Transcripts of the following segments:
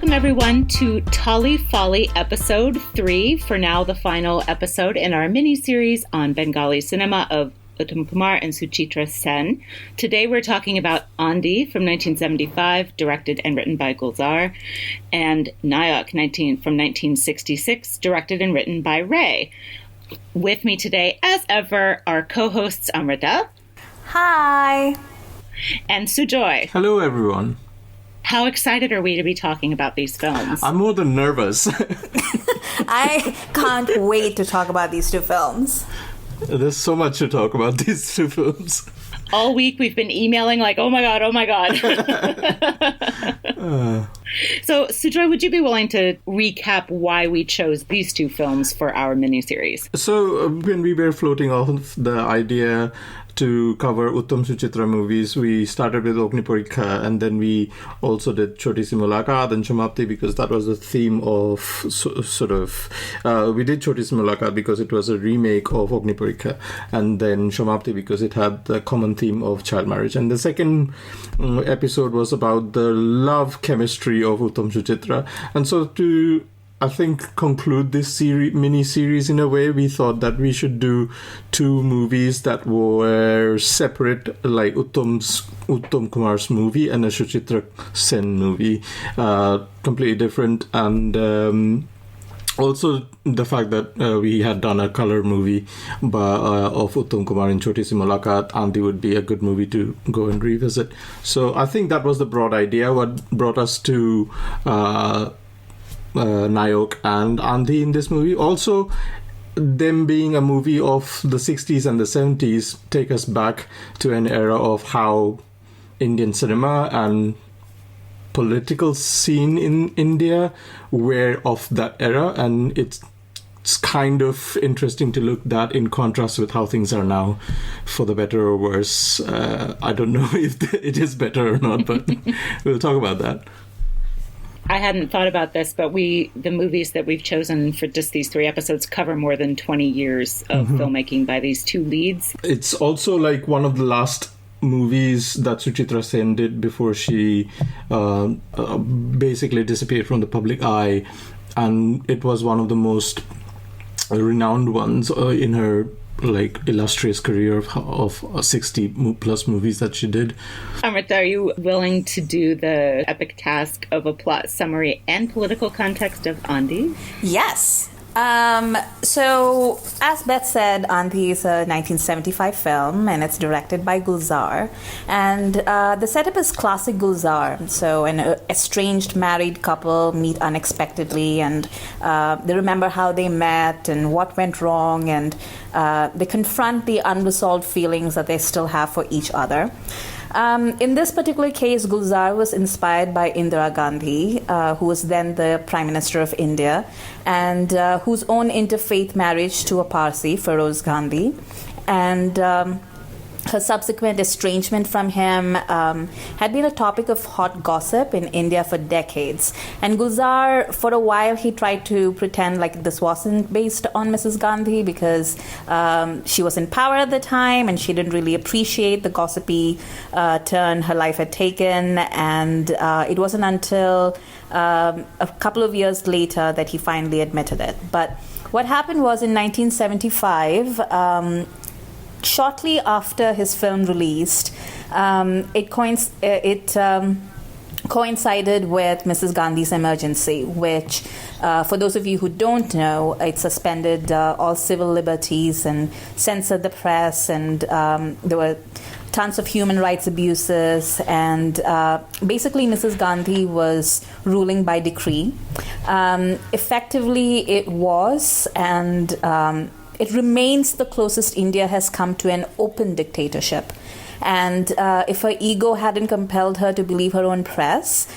Welcome everyone to Tolly Folly episode 3, for now the final episode in our mini-series on Bengali cinema of Uttam Kumar and Suchitra Sen. Today we're talking about Aandhi from 1975, directed and written by Gulzaar, and Nayak from 1966, directed and written by Ray. With me today, as ever, are co-hosts Amrita. Hi. And Sujoy. Hello, everyone. How excited are we to be talking about these films? I'm more than nervous. I can't wait to talk about these two films. There's so much to talk about these two films. All week we've been emailing like, oh my God. So, Sujoy, would you be willing to recap why we chose these two films for our miniseries? So, when we were floating off the idea to cover Uttam Suchitra movies, we started with Ogni Parikha, and then we also did Choti Si Mulaqat and Samapti because that was the theme of we did Choti Si Mulaqat because it was a remake of Ogni Parikha, and then Samapti because it had the common theme of child marriage. And the second episode was about the love chemistry of Uttam Suchitra. And so to, I think, conclude this mini-series in a way, we thought that we should do two movies that were separate, like Uttam Kumar's movie and a Suchitra Sen movie, completely different. And also the fact that we had done a color movie of Uttam Kumar in Choti Si Mulaqat, Aandhi would be a good movie to go and revisit. So I think that was the broad idea, what brought us to Nayak and Aandhi in this movie. Also, them being a movie of the 60s and the 70s take us back to an era of how Indian cinema and political scene in India were of that era, and it's kind of interesting to look that in contrast with how things are now, for the better or worse. I don't know if it is better or not, but we'll talk about that. I hadn't thought about this, but the movies that we've chosen for just these 3 episodes cover more than 20 years of filmmaking by these two leads. It's also like one of the last movies that Suchitra Sen did before she basically disappeared from the public eye, and it was one of the most renowned ones in her illustrious career of 60 plus movies that she did. Amrita, are you willing to do the epic task of a plot summary and political context of Aandhi? Yes. So, as Beth said, Aandhi is a 1975 film, and it's directed by Gulzaar. And the setup is classic Gulzaar. So, an estranged married couple meet unexpectedly, and they remember how they met and what went wrong, and they confront the unresolved feelings that they still have for each other. In this particular case, Gulzaar was inspired by Indira Gandhi, who was then the Prime Minister of India, and whose own interfaith marriage to a Parsi, Feroz Gandhi, and her subsequent estrangement from him had been a topic of hot gossip in India for decades. And Gulzaar, for a while, he tried to pretend like this wasn't based on Mrs. Gandhi because she was in power at the time and she didn't really appreciate the gossipy turn her life had taken. And it wasn't until a couple of years later that he finally admitted it. But what happened was in 1975, shortly after his film released, it coincided with Mrs. Gandhi's emergency, which, for those of you who don't know, it suspended all civil liberties and censored the press, and there were tons of human rights abuses, and basically Mrs. Gandhi was ruling by decree. Effectively, it was, and it remains the closest India has come to an open dictatorship. And if her ego hadn't compelled her to believe her own press,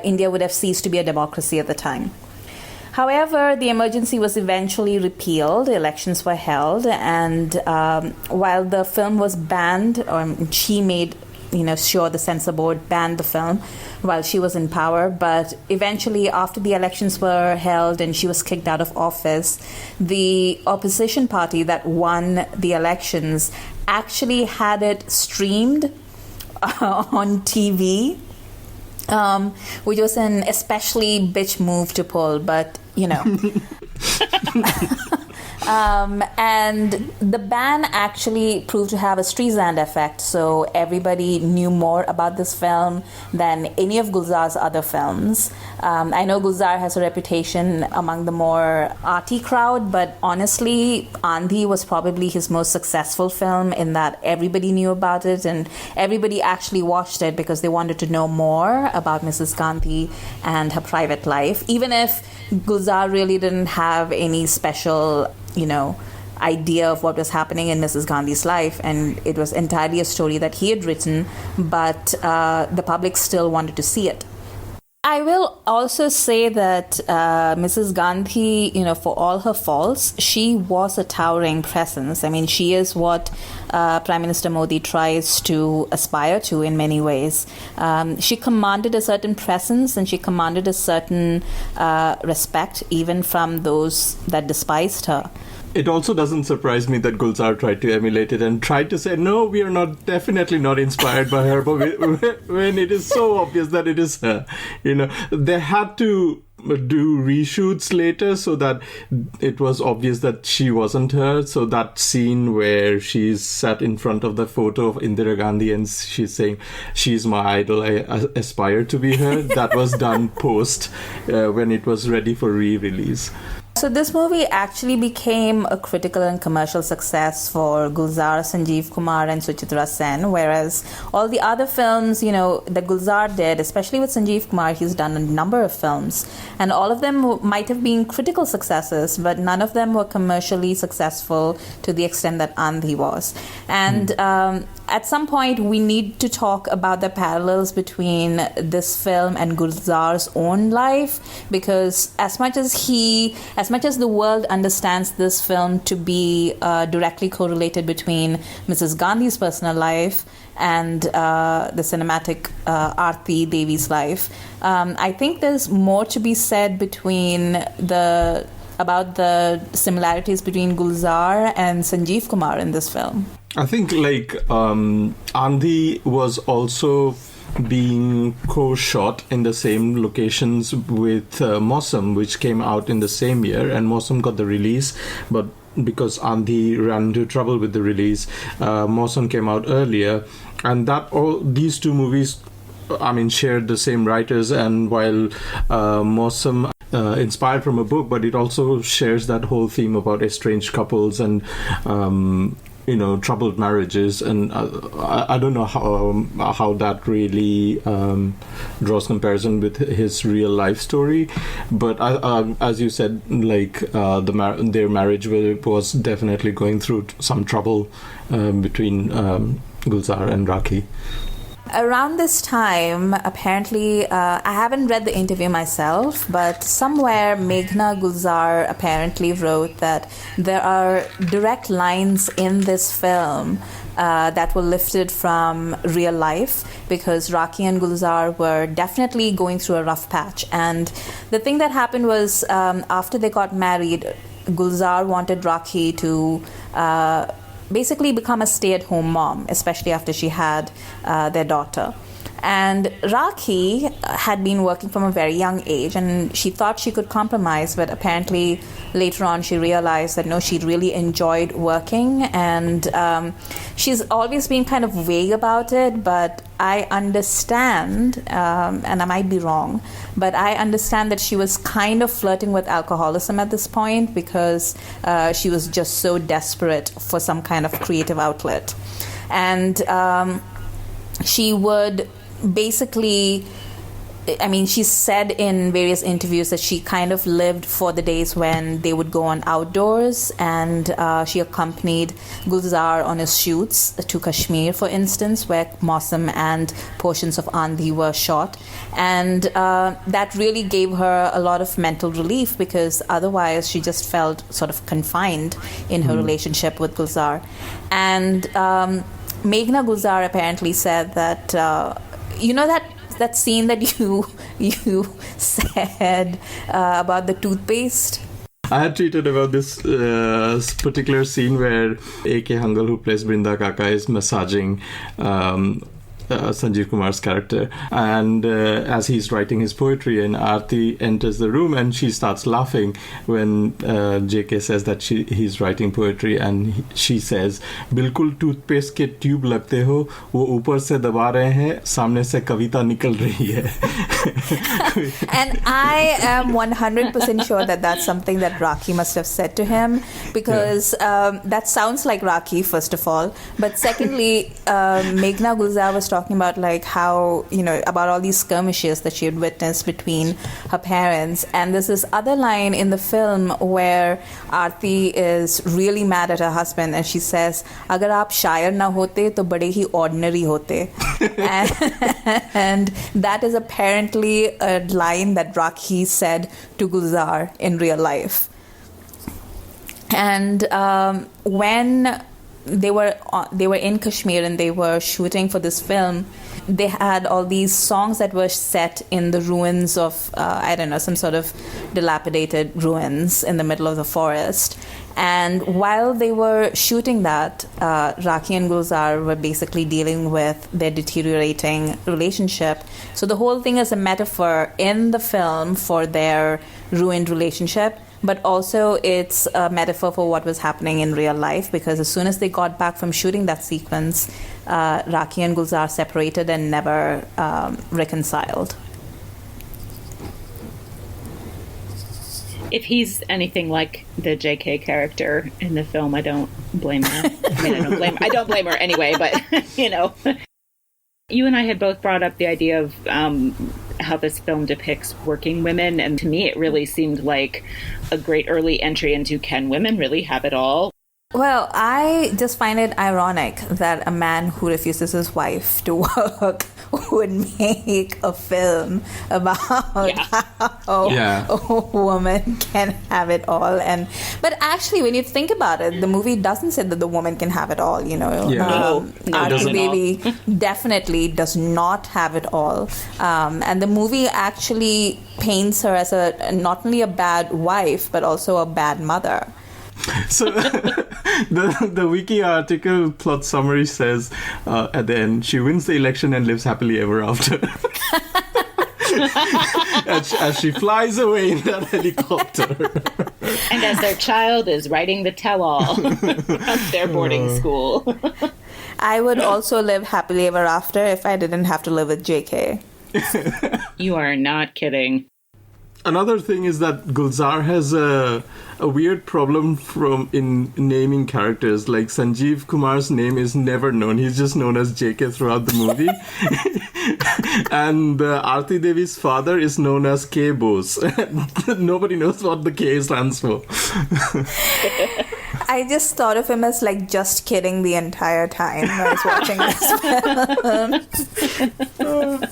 India would have ceased to be a democracy at the time. However, the emergency was eventually repealed, elections were held, and while the film was banned, she made sure the censor board banned the film while she was in power. But eventually, after the elections were held and she was kicked out of office, the opposition party that won the elections actually had it streamed on TV which was an especially bitch move to pull, but you know. And the ban actually proved to have a Streisand effect, so everybody knew more about this film than any of Gulzar's other films. I know Gulzar has a reputation among the more arty crowd, but honestly, Aandhi was probably his most successful film in that everybody knew about it and everybody actually watched it because they wanted to know more about Mrs. Gandhi and her private life, even if Gulzar really didn't have any special, idea of what was happening in Mrs. Gandhi's life, and it was entirely a story that he had written, but the public still wanted to see it. I will also say that Mrs. Gandhi, for all her faults, she was a towering presence. I mean, she is what Prime Minister Modi tries to aspire to in many ways. She commanded a certain presence and she commanded a certain respect even from those that despised her. It also doesn't surprise me that Gulzar tried to emulate it and tried to say, no, we are definitely not inspired by her, but when it is so obvious that it is her, they had to do reshoots later so that it was obvious that she wasn't her. So that scene where she's sat in front of the photo of Indira Gandhi and she's saying, she's my idol, I aspire to be her, that was done post when it was ready for re-release. So this movie actually became a critical and commercial success for Gulzar, Sanjeev Kumar and Suchitra Sen, whereas all the other films, that Gulzar did, especially with Sanjeev Kumar, he's done a number of films, and all of them might have been critical successes, but none of them were commercially successful to the extent that Aandhi was. And at some point, we need to talk about the parallels between this film and Gulzar's own life, because as much as the world understands this film to be directly correlated between Mrs. Gandhi's personal life and the cinematic Aarti Devi's life, I think there's more to be said about the similarities between Gulzar and Sanjeev Kumar in this film. I think Aandhi was also being co-shot in the same locations with Mausam, which came out in the same year, and Mausam got the release, but because Aandhi ran into trouble with the release, Mausam came out earlier, and these two movies, shared the same writers, and while Mausam inspired from a book, but it also shares that whole theme about estranged couples and troubled marriages, and I don't know how that really draws comparison with his real life story, but as you said, their marriage was definitely going through some trouble between Gulzar and Rakhi. Around this time, apparently, I haven't read the interview myself, but somewhere Meghna Gulzar apparently wrote that there are direct lines in this film that were lifted from real life, because Rakhi and Gulzar were definitely going through a rough patch. And the thing that happened was, after they got married, Gulzar wanted Rakhi to basically become a stay-at-home mom, especially after she had their daughter. And Rakhi had been working from a very young age, and she thought she could compromise, but apparently later on she realized that no, she really enjoyed working, and she's always been kind of vague about it, but I understand, and I might be wrong, but I understand that she was kind of flirting with alcoholism at this point because she was just so desperate for some kind of creative outlet. And she would basically, she said in various interviews that she kind of lived for the days when they would go on outdoors, and she accompanied Gulzar on his shoots to Kashmir, for instance, where Mausam and portions of Aandhi were shot. And that really gave her a lot of mental relief, because otherwise she just felt sort of confined in her relationship with Gulzar. And Meghna Gulzar apparently said that that scene that you said about the toothpaste. I had tweeted about this particular scene where A.K. Hangal, who plays Brinda Kaka, is massaging Sanjeev Kumar's character. And as he's writing his poetry, and Aarti enters the room and she starts laughing when JK says that he's writing poetry, and she says, "Bilkul toothpaste ke tube lagte ho, wo upar se daba rahe hain, samne se kavita nikal rahi hai." And I am 100% sure that that's something that Rakhi must have said to him, because that sounds like Rakhi, first of all. But secondly, Meghna Gulzaar was talking about like how, about all these skirmishes that she had witnessed between her parents. And there's this other line in the film where Aarti is really mad at her husband, and she says, "Agar aap shayar na hote, to bade hi ordinary hote." and that is apparently a line that Rakhi said to Gulzaar in real life. And when they were in Kashmir and they were shooting for this film, they had all these songs that were set in the ruins of some sort of dilapidated ruins in the middle of the forest. And while they were shooting that, Rakhi and Gulzar were basically dealing with their deteriorating relationship. So the whole thing is a metaphor in the film for their ruined relationship, but also it's a metaphor for what was happening in real life, because as soon as they got back from shooting that sequence, Rakhi and Gulzar separated and never reconciled. If he's anything like the JK character in the film, I don't blame her. I don't blame her anyway, but, You and I had both brought up the idea of how this film depicts working women, and to me it really seemed like a great early entry into, can women really have it all? Well, I just find it ironic that a man who refuses his wife to work would make a film about how a woman can have it all. But actually, when you think about it, the movie doesn't say that the woman can have it all, Aarti Devi definitely does not have it all. And the movie actually paints her as not only a bad wife, but also a bad mother. So the wiki article plot summary says at the end, she wins the election and lives happily ever after. as she flies away in that helicopter. And as their child is writing the tell-all of their boarding school. I would also live happily ever after if I didn't have to live with JK. You are not kidding. Another thing is that Gulzar has a weird problem in naming characters. Like Sanjeev Kumar's name is never known. He's just known as JK throughout the movie. And Aarti Devi's father is known as K. Bose. Nobody knows what the K stands for. I just thought of him as like just kidding the entire time when I was watching this film.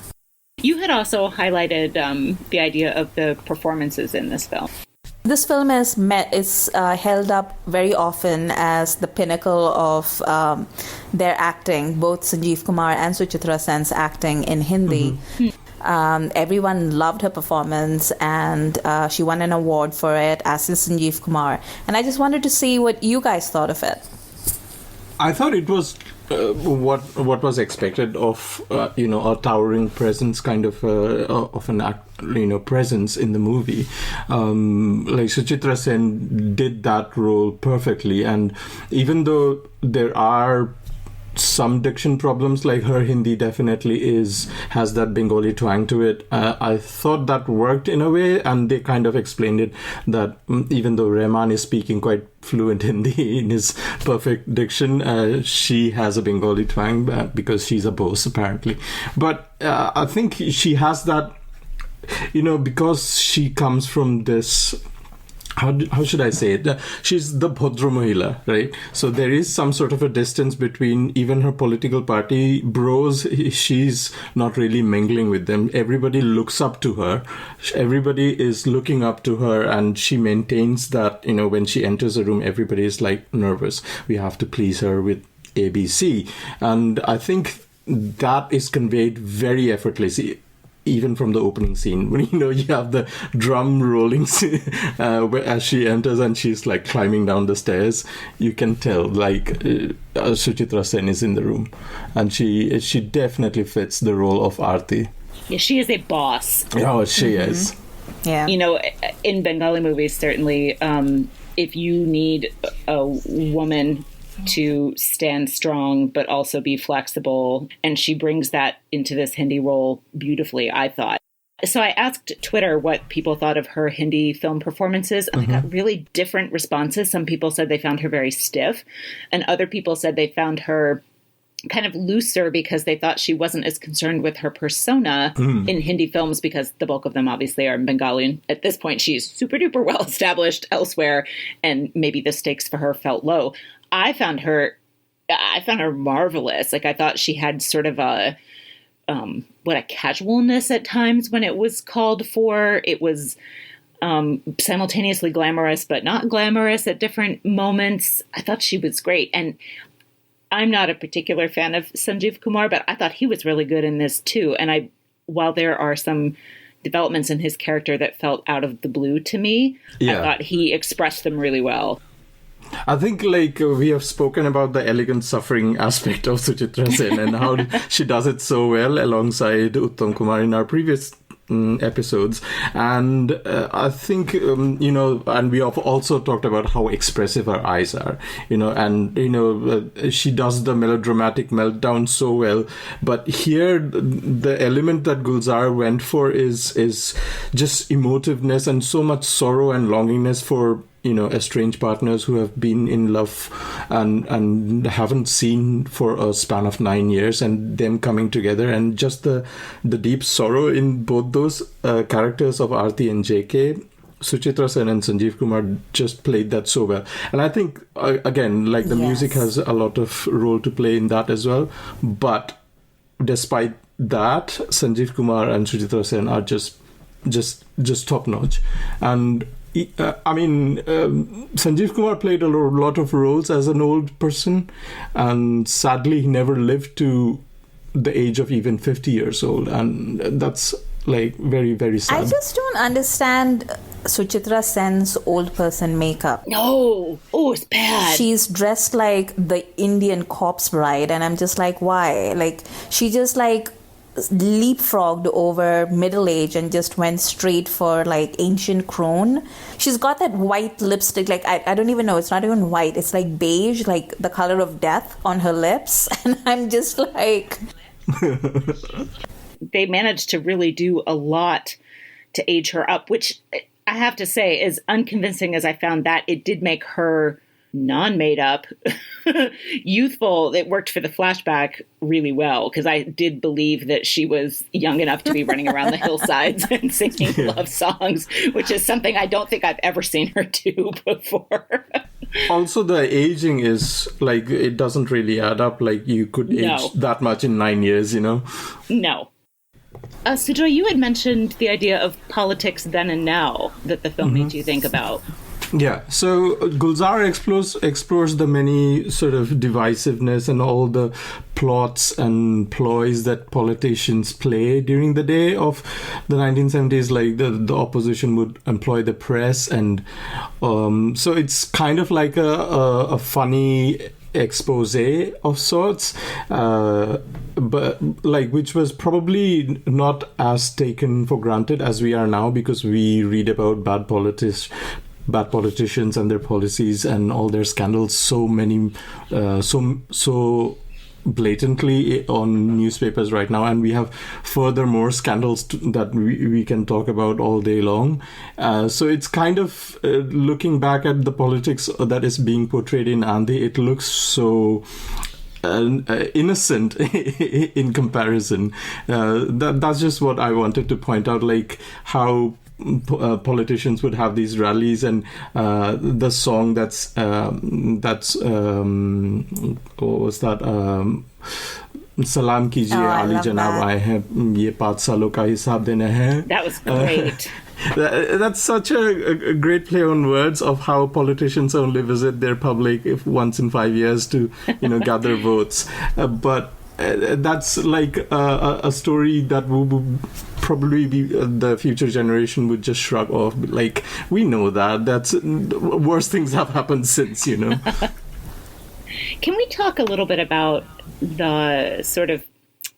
You had also highlighted the idea of the performances in this film. This film is held up very often as the pinnacle of their acting, both Sanjeev Kumar and Suchitra Sen's acting in Hindi. Mm-hmm. Everyone loved her performance, and she won an award for it, as did Sanjeev Kumar. And I just wanted to see what you guys thought of it. I thought it was what was expected of a towering presence, kind of an act, presence in the movie. Like Suchitra Sen did that role perfectly, and even though there are some diction problems, like her Hindi definitely has that Bengali twang to it, I thought that worked in a way, and they kind of explained it that even though Rahman is speaking quite fluent Hindi in his perfect diction, she has a Bengali twang because she's a Bose apparently. But I think she has that, because she comes from this, how should I say it? She's the Bhodra Mahila, right? So there is some sort of a distance between even her political party bros. She's not really mingling with them. Everybody looks up to her. Everybody is looking up to her, and she maintains that, when she enters a room, everybody is like nervous. We have to please her with ABC. And I think that is conveyed very effortlessly. even from the opening scene, when you have the drum rolling as she enters and she's like climbing down the stairs, you can tell Suchitra Sen is in the room, and she definitely fits the role of Aarti. Yeah, she is a boss. Oh, she is. Yeah. In Bengali movies, certainly, if you need a woman to stand strong but also be flexible, and she brings that into this Hindi role beautifully, I thought. So I asked Twitter what people thought of her Hindi film performances, and I got really different responses. Some people said they found her very stiff, and other people said they found her kind of looser because they thought she wasn't as concerned with her persona in Hindi films, because the bulk of them obviously are in Bengali. And at this point, she's super duper well established elsewhere, and maybe the stakes for her felt low. I found her marvelous. Like, I thought she had sort of a casualness at times when it was called for. It was simultaneously glamorous but not glamorous at different moments. I thought she was great. And I'm not a particular fan of Sanjeev Kumar, but I thought he was really good in this too. And while there are some developments in his character that felt out of the blue to me, I thought he expressed them really well. I think we have spoken about the elegant suffering aspect of Suchitra Sen and how she does it so well alongside Uttam Kumar in our previous episodes. And I think, and we have also talked about how expressive her eyes are, she does the melodramatic meltdown so well. But here, the element that Gulzaar went for is just emotiveness and so much sorrow and longingness for estranged partners who have been in love and haven't seen for a span of 9 years, and them coming together, and just the deep sorrow in both those characters of Aarti and JK. Suchitra Sen and Sanjeev Kumar just played that so well. And I think, again, the music has a lot of role to play in that as well. But despite that, Sanjeev Kumar and Suchitra Sen are just top notch. And Sanjeev Kumar played a lot of roles as an old person, and sadly he never lived to the age of even 50 years old, and that's very, very sad. I just don't understand Suchitra Sen's old person makeup. No. Oh, it's bad. She's dressed like the Indian corpse bride, and I'm just like, why? She just leapfrogged over middle age and just went straight for ancient crone. She's got that white lipstick, I don't even know, it's not even white, it's beige, the color of death on her lips, and I'm just They managed to really do a lot to age her up, which I have to say, as unconvincing as I found that, it did make her non-made up, youthful. It worked for the flashback really well, because I did believe that she was young enough to be running around the hillsides and singing love songs, which is something I don't think I've ever seen her do before. Also, the aging is it doesn't really add up. You could age that much in 9 years, No. Sujoy, you had mentioned the idea of politics then and now that the film made you think about. Yeah, so Gulzaar explores the many sort of divisiveness and all the plots and ploys that politicians play during the day of the 1970s. The opposition would employ the press, and so it's kind of like a funny expose of sorts, but which was probably not as taken for granted as we are now, because we read about bad politicians and their policies and all their scandals so blatantly on newspapers right now, and we have furthermore scandals that we can talk about all day long. So it's kind of looking back at the politics that is being portrayed in Aandhi, it looks so innocent in comparison. That's just what I wanted to point out, how politicians would have these rallies, and the song that's what was that, Salam kijiye Ali Janab aaye hain, ye 5 saalon ka hisab dena hai. That was great. That's such a great play on words of how politicians only visit their public once in 5 years to gather votes, but that's a story that would probably be the future generation would just shrug off, like, we know that's worse things have happened since, Can we talk a little bit about the sort of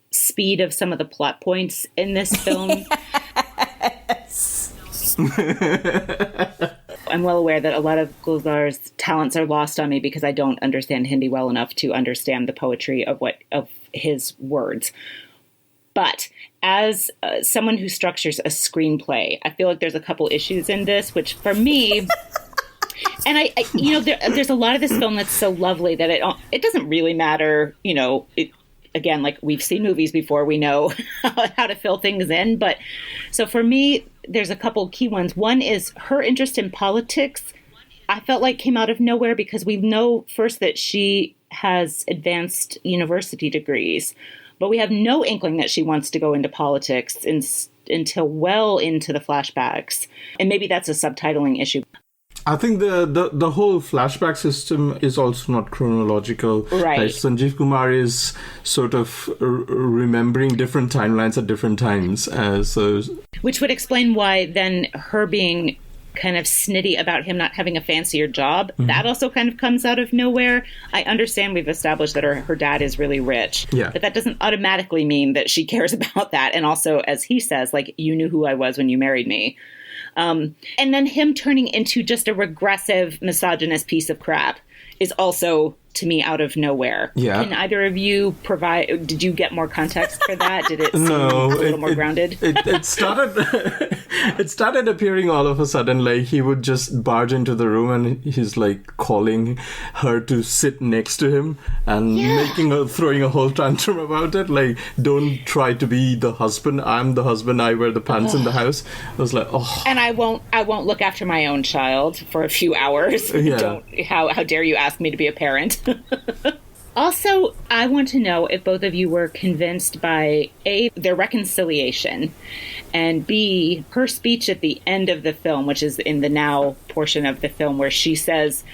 speed of some of the plot points in this film? I'm well aware that a lot of Gulzaar's talents are lost on me because I don't understand Hindi well enough to understand the poetry of his words. But as someone who structures a screenplay, I feel like there's a couple issues in this, which for me, and there's a lot of this film that's so lovely that it doesn't really matter, again, like, we've seen movies before, we know how to fill things in. But so for me, there's a couple key ones. One is her interest in politics. I felt like came out of nowhere because we know first that she has advanced university degrees, but we have no inkling that she wants to go into politics until well into the flashbacks. And maybe that's a subtitling issue. I think the whole flashback system is also not chronological. Right. Like Sanjeev Kumar is sort of remembering different timelines at different times. Which would explain why then her being kind of snitty about him not having a fancier job, that also kind of comes out of nowhere. I understand we've established that her dad is really rich, but that doesn't automatically mean that she cares about that. And also, as he says, like, you knew who I was when you married me. And then him turning into just a regressive, misogynist piece of crap is also, to me, out of nowhere. Yeah. Can either of you did you get more context for that? Did it seem a little more grounded? It started appearing all of a sudden, like he would just barge into the room and he's like calling her to sit next to him and throwing a whole tantrum about it. Like, don't try to be the husband. I'm the husband. I wear the pants in the house. I was like, oh. And I won't look after my own child for a few hours. Yeah. How dare you ask me to be a parent? Also, I want to know if both of you were convinced by A, their reconciliation, and B, her speech at the end of the film, which is in the now portion of the film, where she says,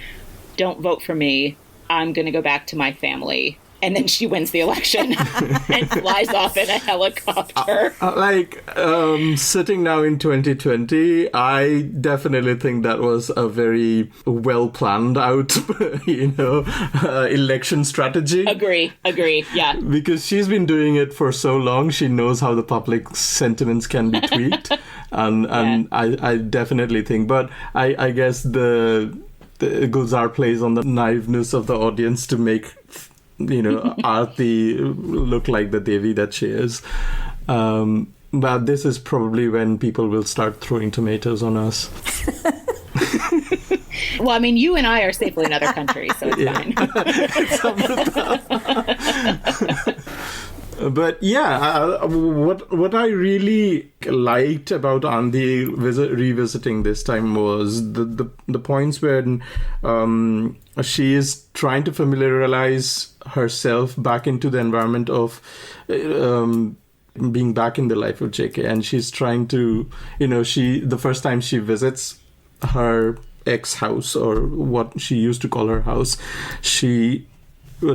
"Don't vote for me. I'm going to go back to my family." And then she wins the election and flies off in a helicopter. Sitting now in 2020, I definitely think that was a very well planned out, election strategy. Agree, yeah. Because she's been doing it for so long, she knows how the public sentiments can be tweaked. and I definitely think, but I guess the Gulzaar plays on the naiveness of the audience to make Aarti look like the Devi that she is. But this is probably when people will start throwing tomatoes on us. Well, I mean, you and I are safely in other countries, so it's fine. But what I really liked about Aandhi revisiting this time was the points when she is trying to familiarize herself back into the environment of being back in the life of JK, and she's trying to, the first time she visits her ex-house, or what she used to call her house, she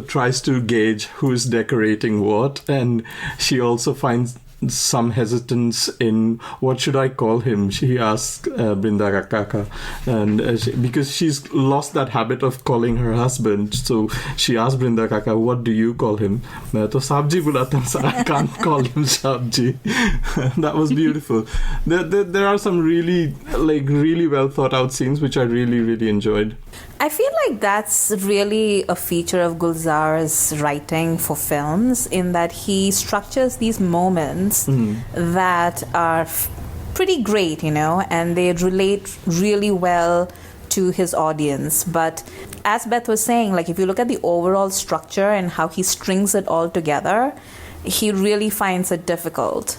tries to gauge who's decorating what, and she also finds some hesitance in what should I call him. She asks Brinda Kaka, and because she's lost that habit of calling her husband, so she asks Brinda Kaka, what do you call him? I can't call him Sabji. That was beautiful. There are some really well thought out scenes which I really, really enjoyed. I feel like that's really a feature of Gulzaar's writing for films, in that he structures these moments that are pretty great, and they relate really well to his audience. But as Beth was saying, like, if you look at the overall structure and how he strings it all together, he really finds it difficult.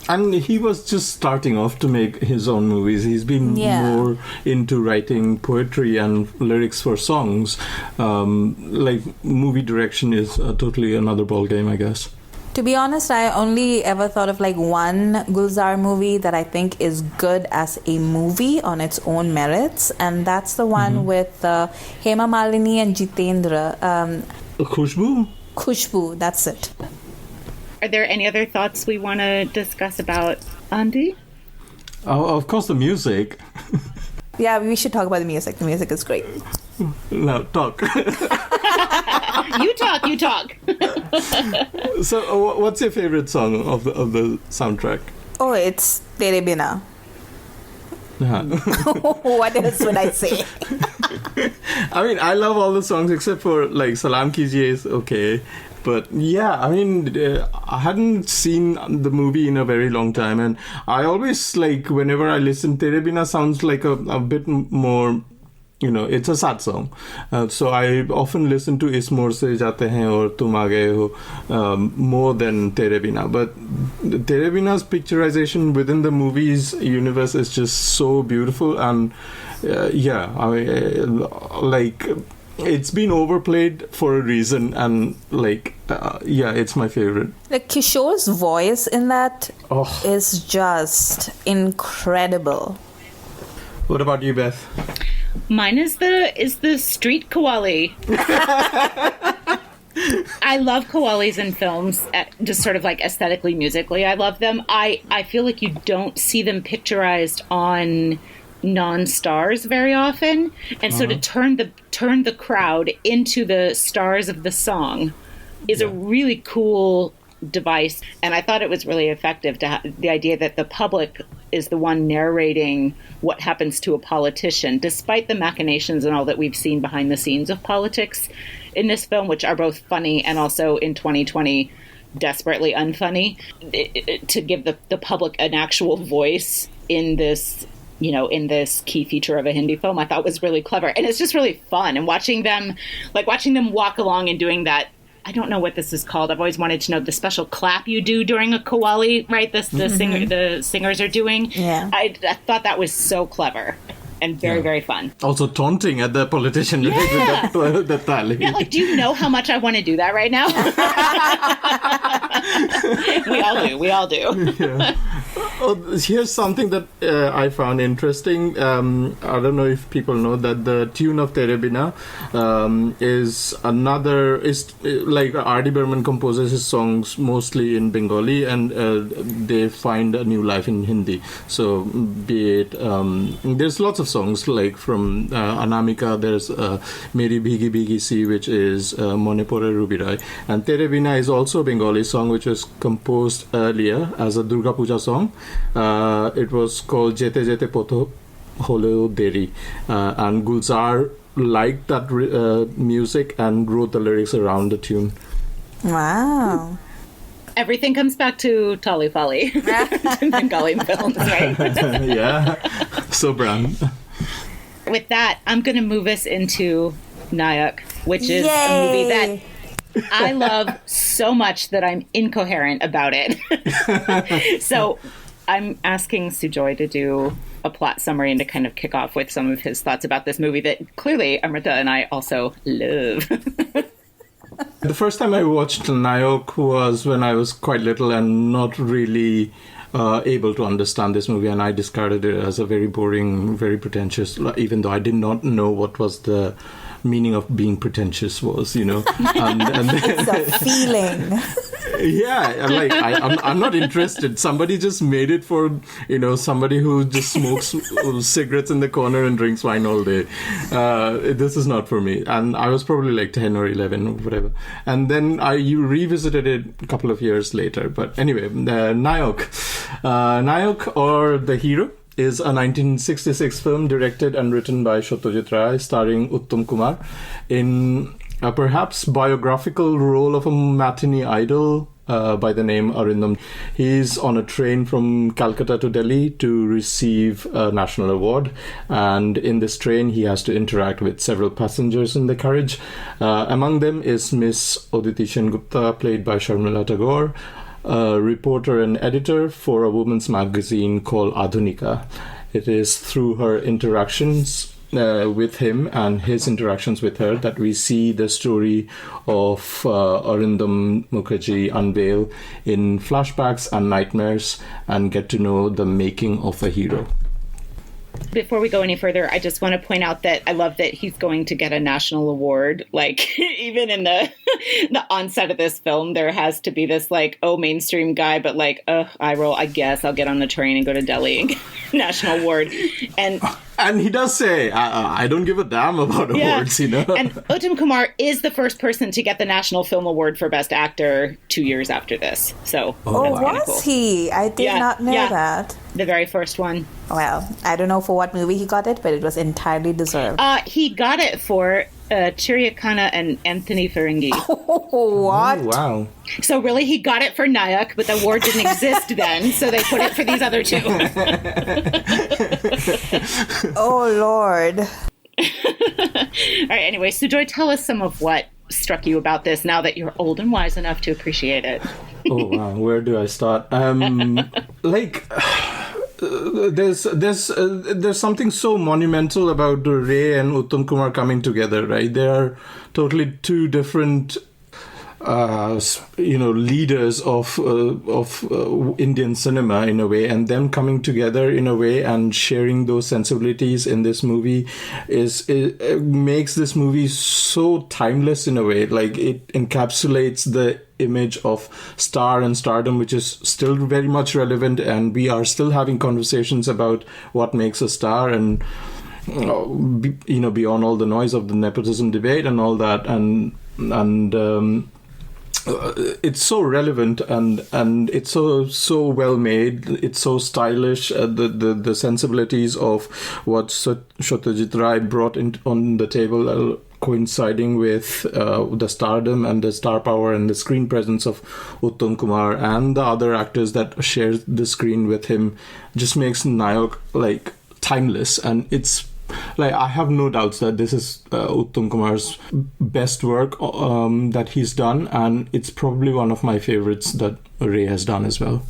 And he was just starting off to make his own movies. He's been more into writing poetry and lyrics for songs. Movie direction is totally another ballgame, I guess. To be honest, I only ever thought of one Gulzaar movie that I think is good as a movie on its own merits, and that's the one with Hema Malini and Jitendra. Khushbu? Khushbu, that's it. Are there any other thoughts we want to discuss about Aandhi? Oh, of course, the music. Yeah, we should talk about the music. The music is great. No, talk. You talk. So, what's your favorite song of the soundtrack? Oh, it's Tere Bina. Yeah. What else would I say? I mean, I love all the songs except for like Salam Kijiye is okay. But yeah, I mean, I hadn't seen the movie in a very long time, and I always like whenever I listen, Tere Bina sounds like a bit more, it's a sad song. So I often listen to Is Mor Se Jate Hain or Tum Aa Gaye Ho more than Tere Bina. But Tere Bina's picturization within the movie's universe is just so beautiful, and it's been overplayed for a reason, and it's my favorite. Like Kishore's voice in that is just incredible. What about you, Beth? Mine is the street qawwali. I love qawwalis in films, just sort of like aesthetically, musically. I love them. I feel like you don't see them picturized on non-stars very often, and so to turn the crowd into the stars of the song is a really cool device, and I thought it was really effective to the idea that the public is the one narrating what happens to a politician, despite the machinations and all that we've seen behind the scenes of politics in this film, which are both funny and also in 2020 desperately unfunny. To give the public an actual voice in this key feature of a Hindi film, I thought was really clever. And it's just really fun. And watching them walk along and doing that, I don't know what this is called. I've always wanted to know the special clap you do during a qawwali, right? The singers are doing. Yeah. I thought that was so clever and very, very fun. Also taunting at the politician with the tali. Yeah, do you know how much I want to do that right now? We all do. Yeah. Oh, here's something that I found interesting. I don't know if people know that the tune of Tere Bina is like R.D. Burman composes his songs mostly in Bengali, and they find a new life in Hindi. So be it, there's lots of songs like from Anamika, there's Meri Bhigi Bhigi Si, which is Mone Pore Rubirai, and Tere Bina is also a Bengali song which was composed earlier as a Durga Puja song. It was called Jete Jete Poto Holeo Deri, and Gulzaar liked that music and wrote the lyrics around the tune. Wow. Everything comes back to Tolly Folly in Bengali films, right? Yeah, so brown. With that, I'm going to move us into Nayak, which is a movie that I love so much that I'm incoherent about it. So I'm asking Sujoy to do a plot summary and to kind of kick off with some of his thoughts about this movie that clearly Amrita and I also love. The first time I watched Nayak was when I was quite little and not really able to understand this movie, and I discarded it as a very boring, very pretentious, even though I did not know what was the meaning of being pretentious was, And It's a feeling. Yeah, like I'm not interested. Somebody just made it for somebody who just smokes cigarettes in the corner and drinks wine all day. This is not for me. And I was probably like 10 or 11 or whatever. And then you revisited it a couple of years later. But anyway, Nayak, or The Hero, is a 1966 film directed and written by Satyajit starring Uttam Kumar in a perhaps biographical role of a matinee idol by the name Arindam. He's on a train from Calcutta to Delhi to receive a national award, and in this train he has to interact with several passengers in the carriage. Among them is Miss Aditi Sengupta, played by Sharmila Tagore, a reporter and editor for a women's magazine called Adhunika. It is through her interactions with him and his interactions with her that we see the story of Arindam Mukherjee unveil in flashbacks and nightmares and get to know the making of a hero. Before we go any further, I just want to point out that I love that he's going to get a national award. Like, even in the onset of this film, there has to be this, like, mainstream guy, but like, I roll, I guess I'll get on the train and go to Delhi and get a national award. And he does say, I don't give a damn about awards, you know? And Uttam Kumar is the first person to get the National Film Award for Best Actor 2 years after this. So, was cool. he? I did not know that. The very first one. Well, I don't know for what movie he got it, but it was entirely deserved. He got it for Chiryakana and Anthony Ferengi. What? Oh, wow. So really, he got it for Nayak, but the award didn't exist then, so they put it for these other two. Oh, Lord. All right, anyway, Sujoy, tell us some of what struck you about this now that you're old and wise enough to appreciate it. Oh, wow. Where do I start? There's something so monumental about Ray and Uttam Kumar coming together, right? They are totally two different leaders of Indian cinema in a way, and them coming together in a way and sharing those sensibilities in this movie it makes this movie so timeless in a way. Like, it encapsulates the image of star and stardom, which is still very much relevant, and we are still having conversations about what makes a star, and beyond all the noise of the nepotism debate and all that, and it's so relevant and it's so well made. It's so stylish. The sensibilities of what Satyajit Ray brought on the table, coinciding with the stardom and the star power and the screen presence of Uttam Kumar and the other actors that share the screen with him, just makes Nayak like timeless. And it's like, I have no doubts that this is Uttam Kumar's best work that he's done, and it's probably one of my favorites that Ray has done as well.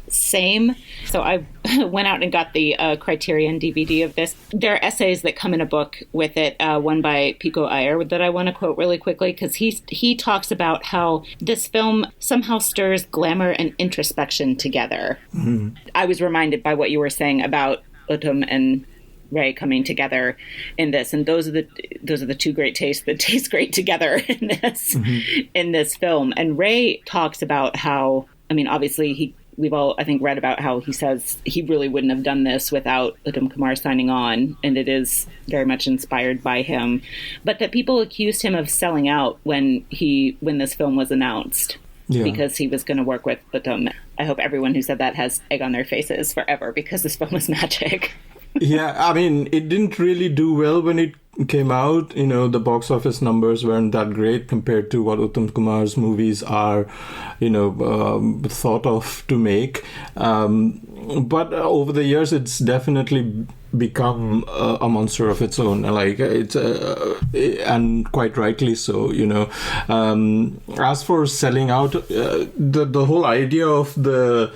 Same. So I went out and got the Criterion DVD of this. There are essays that come in a book with it, one by Pico Iyer, that I want to quote really quickly, because he talks about how this film somehow stirs glamour and introspection together. Mm-hmm. I was reminded by what you were saying about Uttam and Ray coming together in this, and those are the two great tastes that taste great together in this in this film. And Ray talks about how, I mean, obviously we've all, I think, read about how he says he really wouldn't have done this without Uttam Kumar signing on, and it is very much inspired by him. But that people accused him of selling out when this film was announced. Yeah. Because he was going to work with Uttam. I hope everyone who said that has egg on their faces forever, because this film was magic. Yeah, I mean, it didn't really do well when it came out. You know, the box office numbers weren't that great compared to what Uttam Kumar's movies are, thought of to make. But over the years, it's definitely become a monster of its own. Like, it's and quite rightly so. As for selling out, the whole idea of the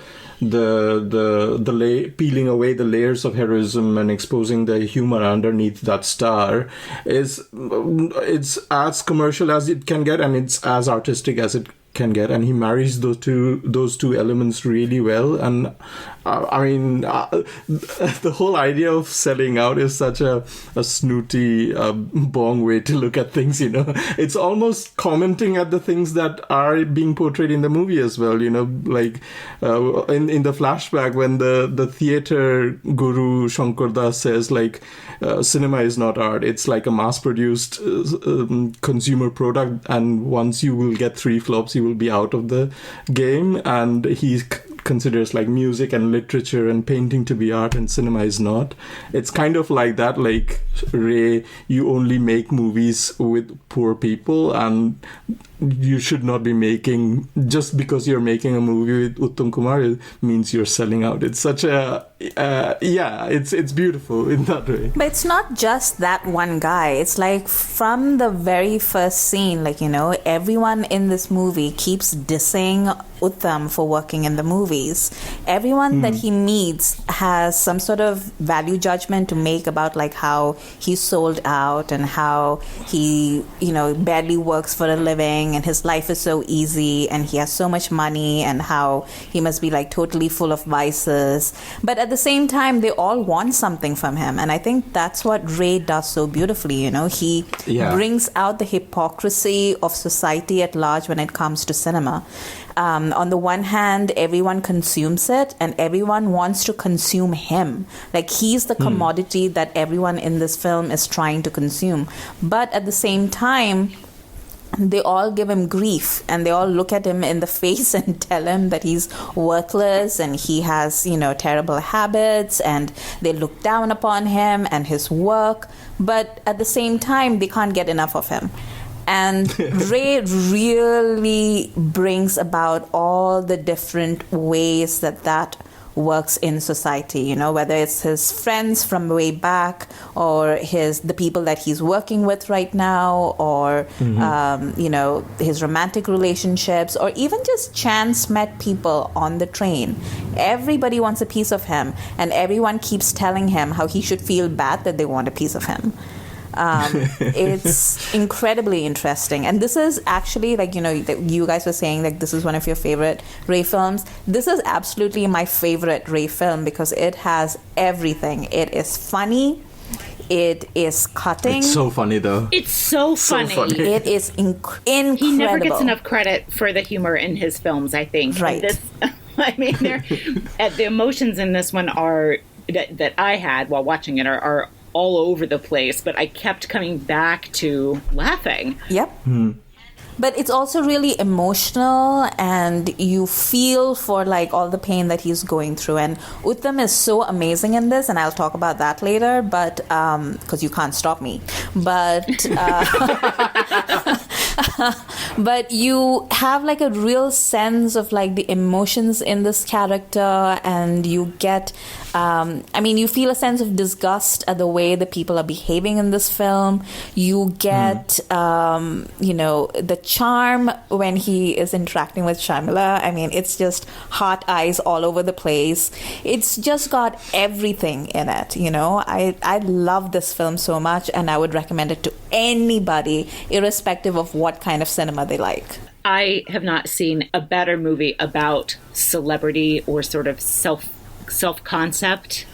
peeling away the layers of heroism and exposing the humor underneath that star it's as commercial as it can get, and it's as artistic as it can get, and he marries those two elements really well. And the whole idea of selling out is such a snooty bong way to look at things. It's almost commenting at the things that are being portrayed in the movie as well. Like in the flashback when the theater guru Shankar Das says, like, cinema is not art, it's like a mass-produced consumer product, and once you will get 3 flops, you will be out of the game. And he considers like music and literature and painting to be art, and cinema is not. It's kind of like that, like, Ray, you only make movies with poor people, and you should not be making, just because you're making a movie with Uttam Kumar, it means you're selling out. It's such a it's beautiful in that way. But it's not just that one guy. It's like from the very first scene, like, everyone in this movie keeps dissing Uttam for working in the movies. Everyone that he meets has some sort of value judgment to make about, like, how he's sold out and how he, barely works for a living and his life is so easy and he has so much money and how he must be, like, totally full of vices. But at at the same time, they all want something from him. And I think that's what Ray does so beautifully. He brings out the hypocrisy of society at large when it comes to cinema. On the one hand, everyone consumes it and everyone wants to consume him. Like, he's the commodity that everyone in this film is trying to consume. But at the same time, they all give him grief and they all look at him in the face and tell him that he's worthless and he has, terrible habits, and they look down upon him and his work. But at the same time, they can't get enough of him. And Ray really brings about all the different ways that works in society, whether it's his friends from way back or the people that he's working with right now, or, his romantic relationships, or even just chance met people on the train. Everybody wants a piece of him, and everyone keeps telling him how he should feel bad that they want a piece of him. It's incredibly interesting. And this is actually, you guys were saying that this is one of your favorite Ray films. This is absolutely my favorite Ray film because it has everything. It is funny. It is cutting. It's so funny, though. It's so funny. It is incredible. He never gets enough credit for the humor in his films, I think. Right. The emotions in this one are that I had while watching it are all over the place, but I kept coming back to laughing. Yep. But it's also really emotional, and you feel for all the pain that he's going through. And Uttam is so amazing in this, and I'll talk about that later, but because you can't stop me. But but you have a real sense of the emotions in this character, and you get you feel a sense of disgust at the way the people are behaving in this film. You get the charm when he is interacting with Sharmila. It's just heart eyes all over the place. It's just got everything in it. I love this film so much, and I would recommend it to anybody, irrespective of what kind of cinema they like. I have not seen a better movie about celebrity or sort of self-concept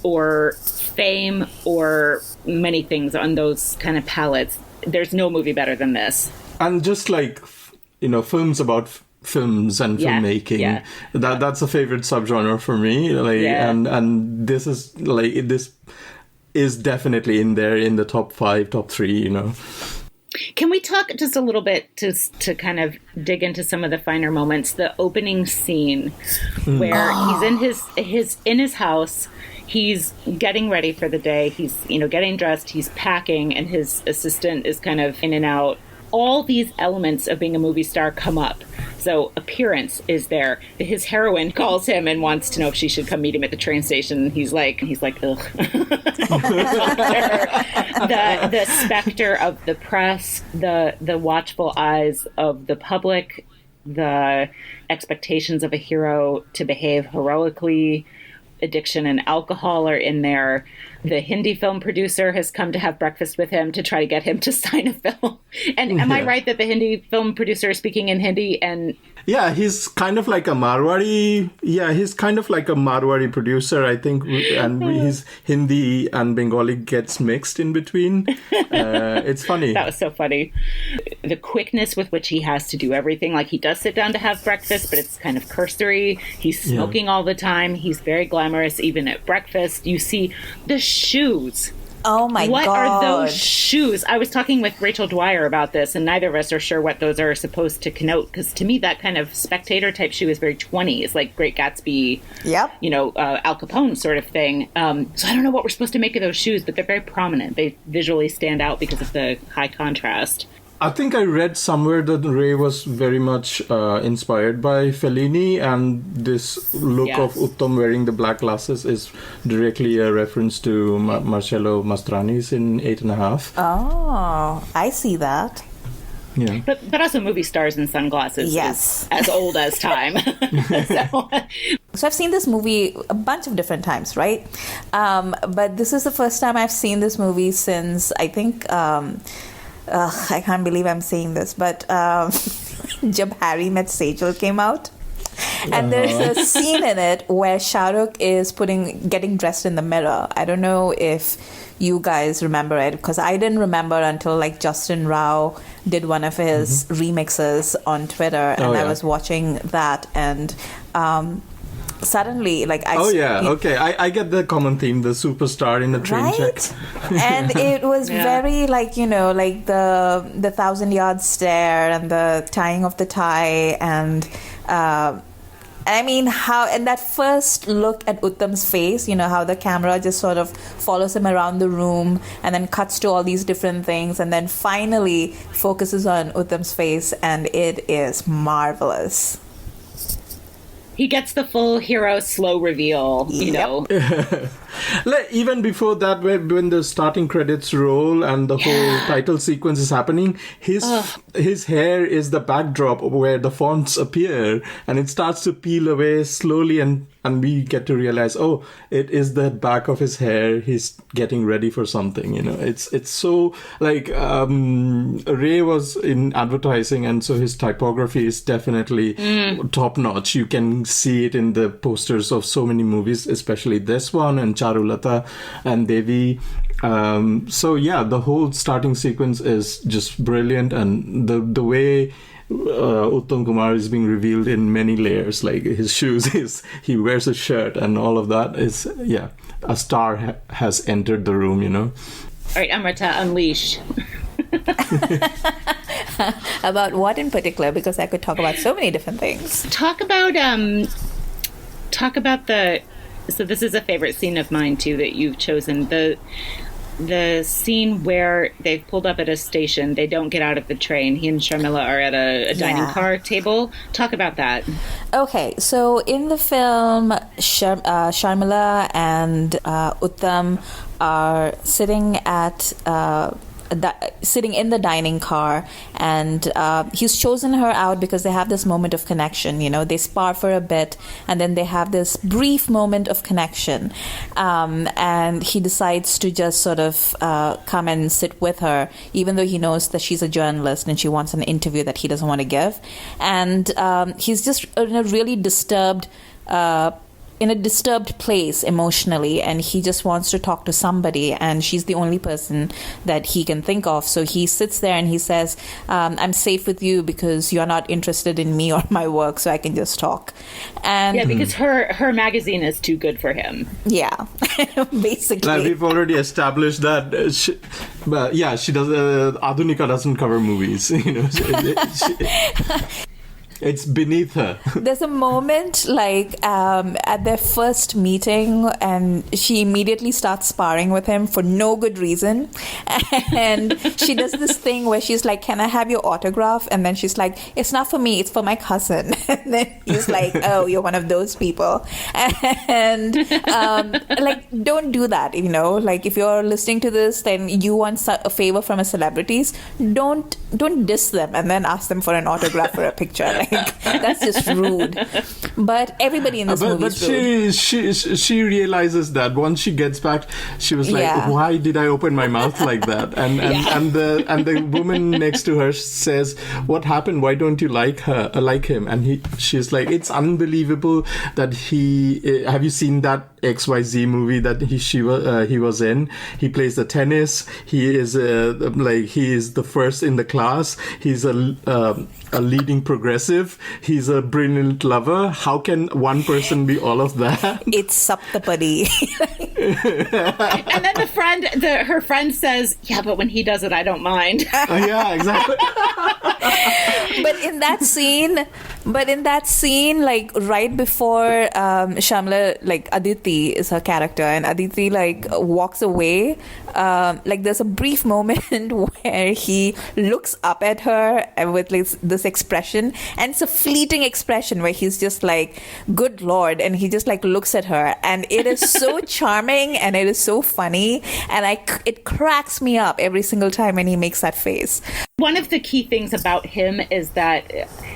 or fame or many things on those kind of palettes. There's no movie better than this. And just films about films and filmmaking, that's a favorite subgenre for me. And this is definitely in there in the top 5, top 3. Can we talk just a little bit to kind of dig into some of the finer moments? The opening scene where he's in his house, he's getting ready for the day, he's getting dressed, he's packing, and his assistant is kind of in and out. All these elements of being a movie star come up. So appearance is there. His heroine calls him and wants to know if she should come meet him at the train station. He's like, ugh. the specter of the press, the watchful eyes of the public, the expectations of a hero to behave heroically. Addiction and alcohol are in there. The Hindi film producer has come to have breakfast with him to try to get him to sign a film. And am I right that the Hindi film producer is speaking in Hindi? And he's kind of like a Marwari. Yeah, he's kind of like a Marwari producer, I think. And his Hindi and Bengali gets mixed in between. It's funny. That was so funny. The quickness with which he has to do everything. He does sit down to have breakfast, but it's kind of cursory. He's smoking all the time. He's very glamorous, even at breakfast. You see the shoes. Oh my God. What are those shoes? I was talking with Rachel Dwyer about this, and neither of us are sure what those are supposed to connote, because to me that kind of spectator type shoe is very 20s, like Great Gatsby, Al Capone sort of thing. So I don't know what we're supposed to make of those shoes, but they're very prominent. They visually stand out because of the high contrast. I think I read somewhere that Ray was very much inspired by Fellini, and this look of Uttam wearing the black glasses is directly a reference to Marcello Mastroianni's in 8½. Oh, I see that. Yeah. But also movie stars in sunglasses is as old as time. So I've seen this movie a bunch of different times, right? But this is the first time I've seen this movie since, I think... I can't believe I'm saying this, but Jab Harry Met Sejal came out. And there's a scene in it where Shahrukh is getting dressed in the mirror. I don't know if you guys remember it, because I didn't remember until like Justin Rao did one of his remixes on Twitter, and I was watching that, and suddenly, like, I get the common theme, the superstar in the train check. And it was very like, like the 1,000-yard stare and the tying of the tie, and I mean, how, and that first look at Uttam's face, how the camera just sort of follows him around the room and then cuts to all these different things and then finally focuses on Uttam's face, and it is marvelous. He gets the full hero slow reveal, you know. Even before that, when the starting credits roll and the whole title sequence is happening, his hair is the backdrop where the fonts appear, and it starts to peel away slowly, and we get to realize, it is the back of his hair. He's getting ready for something, It's so, like, Ray was in advertising, and so his typography is definitely top notch. You can see it in the posters of so many movies, especially this one and Charulata and Devi. The whole starting sequence is just brilliant, and the way Uttam Kumar is being revealed in many layers, like his shoes, he wears a shirt, and all of that is, a star has entered the room, All right, Amrita, unleash. About what in particular? Because I could talk about so many different things. Talk about so this is a favorite scene of mine too that you've chosen, the scene where they've pulled up at a station. They don't get out of the train. He and Sharmila are at a dining car table. Talk about that. Okay, so in the film, Sharmila and Uttam are sitting in the dining car, and he's chosen her out because they have this moment of connection. They spar for a bit, and then they have this brief moment of connection, and he decides to just sort of come and sit with her, even though he knows that she's a journalist and she wants an interview that he doesn't want to give, and he's just in a really disturbed place emotionally, and he just wants to talk to somebody, and she's the only person that he can think of. So he sits there and he says, I'm safe with you because you're not interested in me or my work, so I can just talk. And because her magazine is too good for him. Yeah, basically. Like, we've already established that she does. Adhunika doesn't cover movies, It's beneath her. There's a moment like at their first meeting, and she immediately starts sparring with him for no good reason. And she does this thing where she's like, can I have your autograph? And then she's like, it's not for me, it's for my cousin. And then he's like, oh, you're one of those people. And don't do that, Like, if you're listening to this, then you want a favor from a celebrities, don't diss them and then ask them for an autograph or a picture. That's just rude. But everybody in this movie is rude. She realizes that once she gets back, she was like, why did I open my mouth like that? And the woman next to her says, what happened? Why don't you like him? And she's like, it's unbelievable that have you seen that XYZ movie that he was in? He plays the tennis. He is he is the first in the class. He's a leading progressive. He's a brilliant lover. How can one person be all of that? It's Saptapadi. And then her friend says, yeah, but when he does it, I don't mind. Yeah, exactly. But in that scene, like right before Shamla, like Aditi is her character, and Aditi like walks away. Like there's a brief moment where he looks up at her with like, this expression, and it's a fleeting expression where he's just like, good Lord, and he just like looks at her, and it is so charming and it is so funny, and it cracks me up every single time when he makes that face. One of the key things about him is that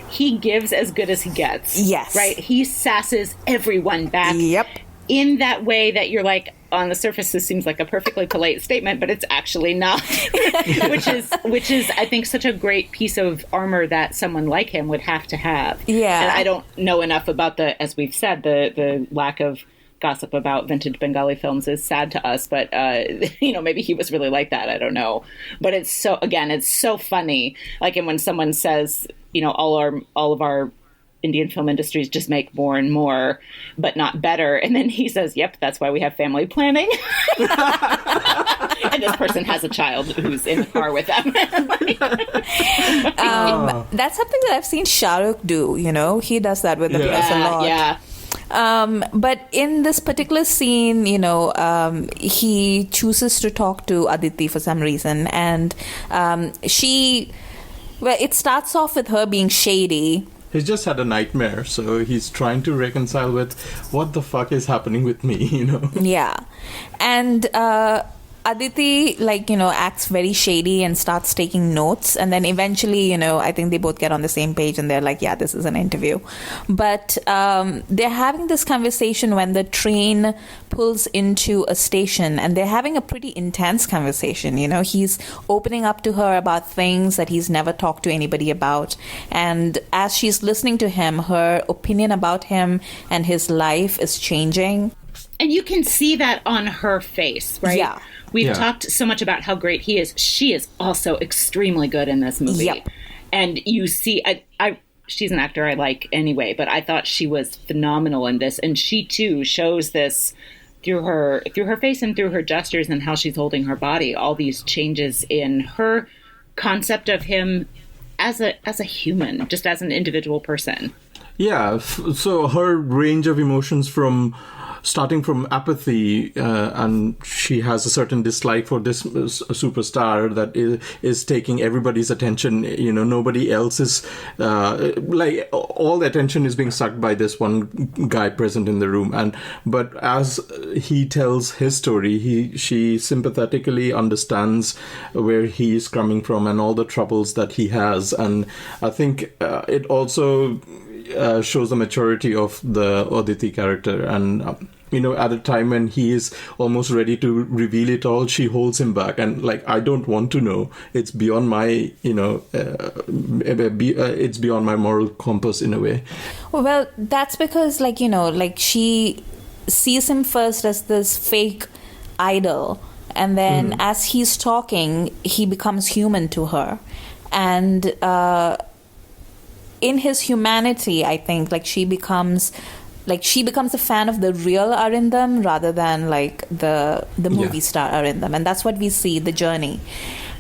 he gives as good as he gets. Yes. Right? He sasses everyone back. Yep. In that way that you're like, on the surface this seems like a perfectly polite statement, but it's actually not. which is I think such a great piece of armor that someone like him would have to have. Yeah. And I don't know enough about as we've said, the lack of gossip about vintage Bengali films is sad to us, but maybe he was really like that. I don't know. But it's so funny. Like, and when someone says, all of our Indian film industries just make more and more, but not better. And then he says, yep, that's why we have family planning. And this person has a child who's in the car with them. That's something that I've seen Shahrukh do, He does that with the press a lot. Yeah. But in this particular scene, he chooses to talk to Aditi for some reason. And it starts off with her being shady. He's just had a nightmare, so he's trying to reconcile with what the fuck is happening with me, Yeah. And Aditi, acts very shady and starts taking notes. And then eventually, I think they both get on the same page and they're like, yeah, this is an interview. But they're having this conversation when the train pulls into a station, and they're having a pretty intense conversation. He's opening up to her about things that he's never talked to anybody about. And as she's listening to him, her opinion about him and his life is changing. And you can see that on her face, right? Yeah. We've talked so much about how great he is. She is also extremely good in this movie. Yep. And you see, she's an actor I like anyway, but I thought she was phenomenal in this. And she, too, shows this through her face and through her gestures and how she's holding her body, all these changes in her concept of him as a human, just as an individual person. Yeah, so her range of emotions starting from apathy, and she has a certain dislike for this superstar that is taking everybody's attention. Nobody else is, all the attention is being sucked by this one guy present in the room. But as he tells his story, she sympathetically understands where he is coming from and all the troubles that he has. And I think it also shows the maturity of the Aditi character. And at a time when he is almost ready to reveal it all, she holds him back and I don't want to know. It's beyond my it's beyond my moral compass in a way. Well, that's because she sees him first as this fake idol, and then as he's talking, he becomes human to her. And in his humanity, I think she becomes a fan of the real Arindam rather than the movie star Arindam. And that's what we see, the journey.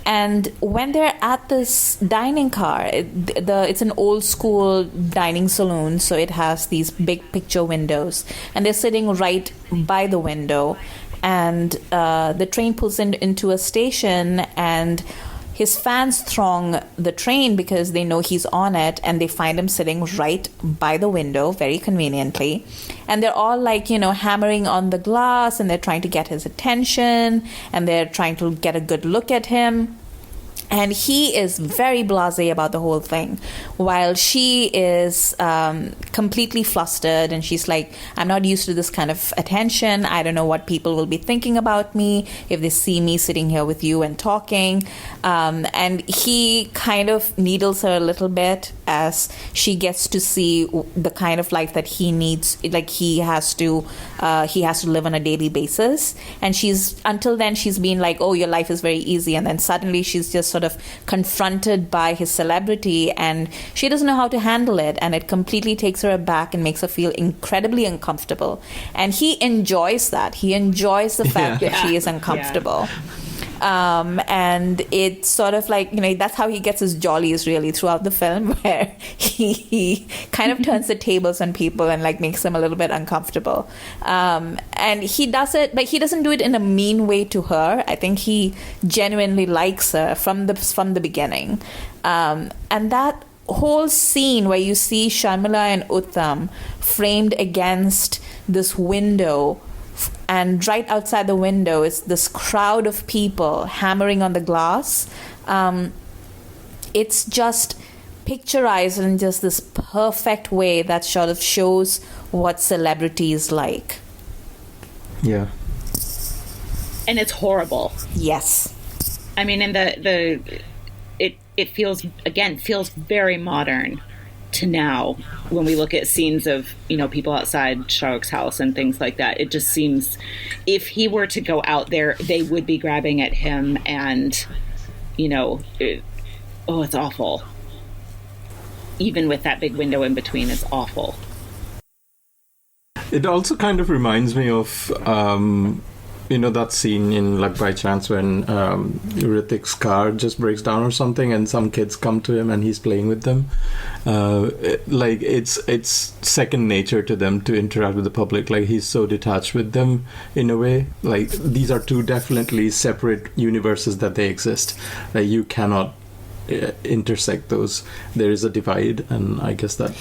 And when they're at this dining car, it's an old school dining saloon, so it has these big picture windows, and they're sitting right by the window. And the train pulls into a station, and his fans throng the train because they know he's on it, and they find him sitting right by the window, very conveniently. And they're all hammering on the glass, and they're trying to get his attention, and they're trying to get a good look at him. And he is very blasé about the whole thing, while she is completely flustered, and she's like, I'm not used to this kind of attention. I don't know what people will be thinking about me if they see me sitting here with you and talking. And he kind of needles her a little bit as she gets to see the kind of life that he needs, he has to live on a daily basis. And until then she's been like, oh, your life is very easy. And then suddenly she's just sort of confronted by his celebrity, and she doesn't know how to handle it, and it completely takes her aback and makes her feel incredibly uncomfortable. And he enjoys that. He enjoys the fact that she is uncomfortable. And it's sort of that's how he gets his jollies really throughout the film, where he kind of turns the tables on people and makes them a little bit uncomfortable. And he does it, but he doesn't do it in a mean way to her. I think he genuinely likes her from the beginning. And that whole scene where you see Sharmila and Uttam framed against this window, and right outside the window is this crowd of people hammering on the glass. It's just picturized in just this perfect way that sort of shows what celebrity is like. Yeah. And it's horrible. Yes. I mean, and it feels very modern to now when we look at scenes of, people outside Shahrukh's house and things like that. It just seems if he were to go out there, they would be grabbing at him and, it's awful. Even with that big window in between, it's awful. It also kind of reminds me of, that scene in Luck by Chance when Hrithik's car just breaks down or something and some kids come to him and he's playing with them. It's second nature to them to interact with the public. Like, he's so detached with them in a way. Like, these are two definitely separate universes that they exist. Like, you cannot intersect those. There is a divide, and I guess that's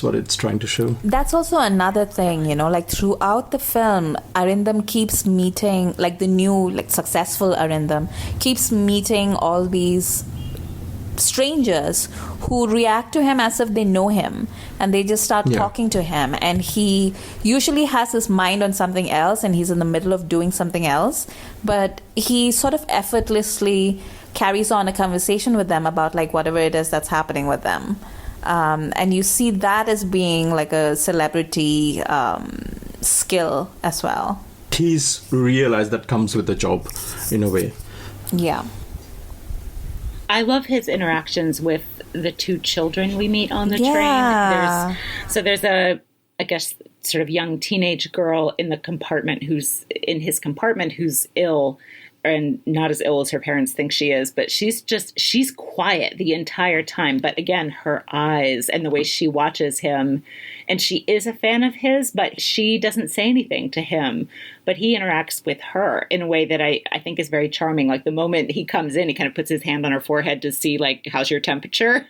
what it's trying to show. That's also another thing, like throughout the film, Arindam keeps meeting, like the new, like successful Arindam keeps meeting all these strangers who react to him as if they know him, and they just start talking to him, and he usually has his mind on something else and he's in the middle of doing something else, but he sort of effortlessly carries on a conversation with them about like whatever it is that's happening with them. And you see that as being like a celebrity skill as well. He's realized that comes with the job in a way. Yeah. I love his interactions with the two children we meet on the train. There's a, I guess, sort of young teenage girl in his compartment who's ill, and not as ill as her parents think she is, but she's quiet the entire time. But again, her eyes and the way she watches him, and she is a fan of his, but she doesn't say anything to him, but he interacts with her in a way that I think is very charming. Like the moment he comes in, he kind of puts his hand on her forehead to see like, how's your temperature?